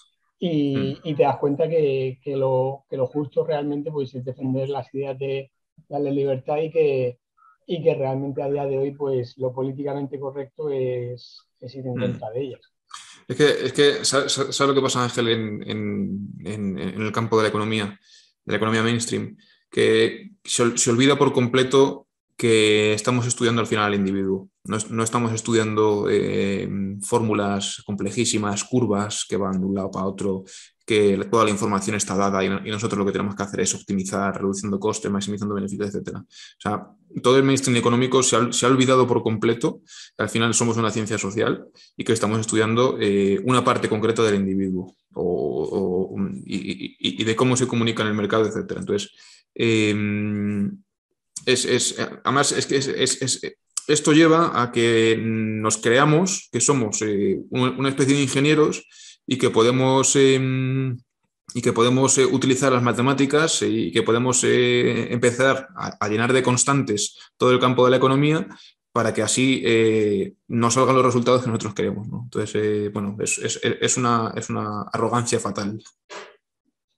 mm. Y te das cuenta que lo justo realmente pues, es defender las ideas de la libertad y que realmente a día de hoy pues, lo políticamente correcto es ir en Mm. contra de ellas. ¿Sabes lo que pasa, Ángel, en el campo de la economía mainstream? Que se olvida por completo que estamos estudiando al final al individuo. No estamos estudiando fórmulas complejísimas, curvas que van de un lado para otro, que toda la información está dada y nosotros lo que tenemos que hacer es optimizar, reduciendo costes, maximizando beneficios, etcétera. O sea, todo el mainstream económico se ha olvidado por completo que al final somos una ciencia social y que estamos estudiando una parte concreta del individuo y de cómo se comunica en el mercado, etcétera. Entonces, eh, además, es que esto lleva a que nos creamos que somos una especie de ingenieros y que podemos utilizar las matemáticas y que podemos empezar a llenar de constantes todo el campo de la economía para que así nos salgan los resultados que nosotros queremos, ¿no? Entonces, bueno, es una arrogancia fatal.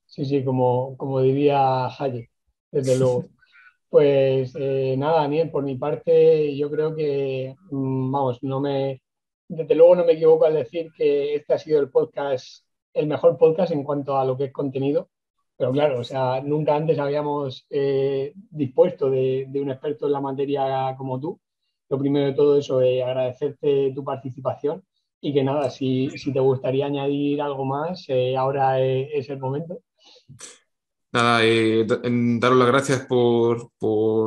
Sí, sí, como diría Hayek, desde luego. Pues nada, Daniel, por mi parte, yo creo que, vamos, desde luego no me equivoco al decir que este ha sido el mejor podcast en cuanto a lo que es contenido, pero claro, o sea, nunca antes habíamos dispuesto de un experto en la materia como tú. Lo primero de todo eso, agradecerte tu participación y que nada, si te gustaría añadir algo más, ahora es el momento. Nada, daros las gracias por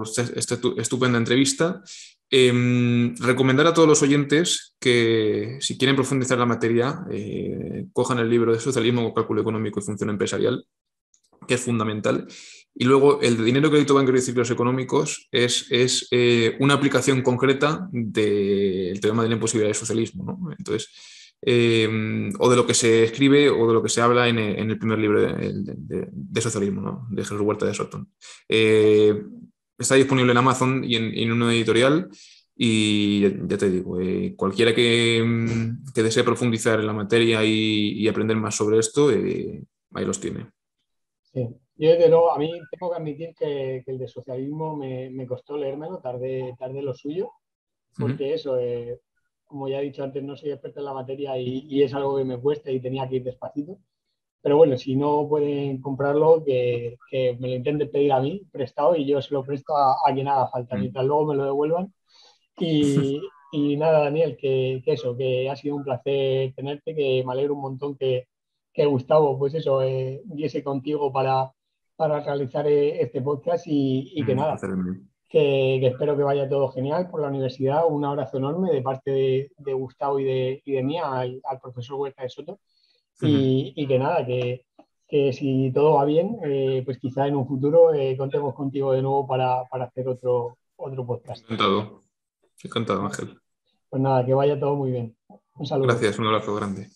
esta estupenda entrevista. Recomendar a todos los oyentes que si quieren profundizar en la materia, cojan el libro de Socialismo, Cálculo Económico y Función Empresarial, que es fundamental. Y luego el de dinero, crédito bancario y ciclos económicos es una aplicación concreta del teorema de la imposibilidad del socialismo, ¿no? Entonces, o de lo que se escribe o de lo que se habla en el primer libro de socialismo, ¿no? De Jesús Huerta de Soto. Está disponible en Amazon y en una editorial. Y ya te digo, cualquiera que desee profundizar en la materia y aprender más sobre esto, ahí los tiene. Sí. Yo desde luego, a mí tengo que admitir que el de socialismo me costó leérmelo, tardé lo suyo, Ujú. porque eso, como ya he dicho antes, no soy experto en la materia y es algo que me cuesta y tenía que ir despacito. Pero bueno, si no pueden comprarlo, que me lo intenten pedir a mí prestado y yo se lo presto a quien haga falta, Mm. mientras luego me lo devuelvan. Y nada, Daniel, que eso, que ha sido un placer tenerte, que me alegro un montón que Gustavo, pues eso, diese contigo para realizar este podcast y que nada, Placer mío. que espero que vaya todo genial por la universidad. Un abrazo enorme de parte de Gustavo y de mí al profesor Huerta de Soto. Ujú. Y que nada, que si todo va bien, pues quizá en un futuro contemos contigo de nuevo para hacer otro podcast. Encantado, encantado, Ángel. Pues nada, que vaya todo muy bien. Un saludo. Gracias, un abrazo grande.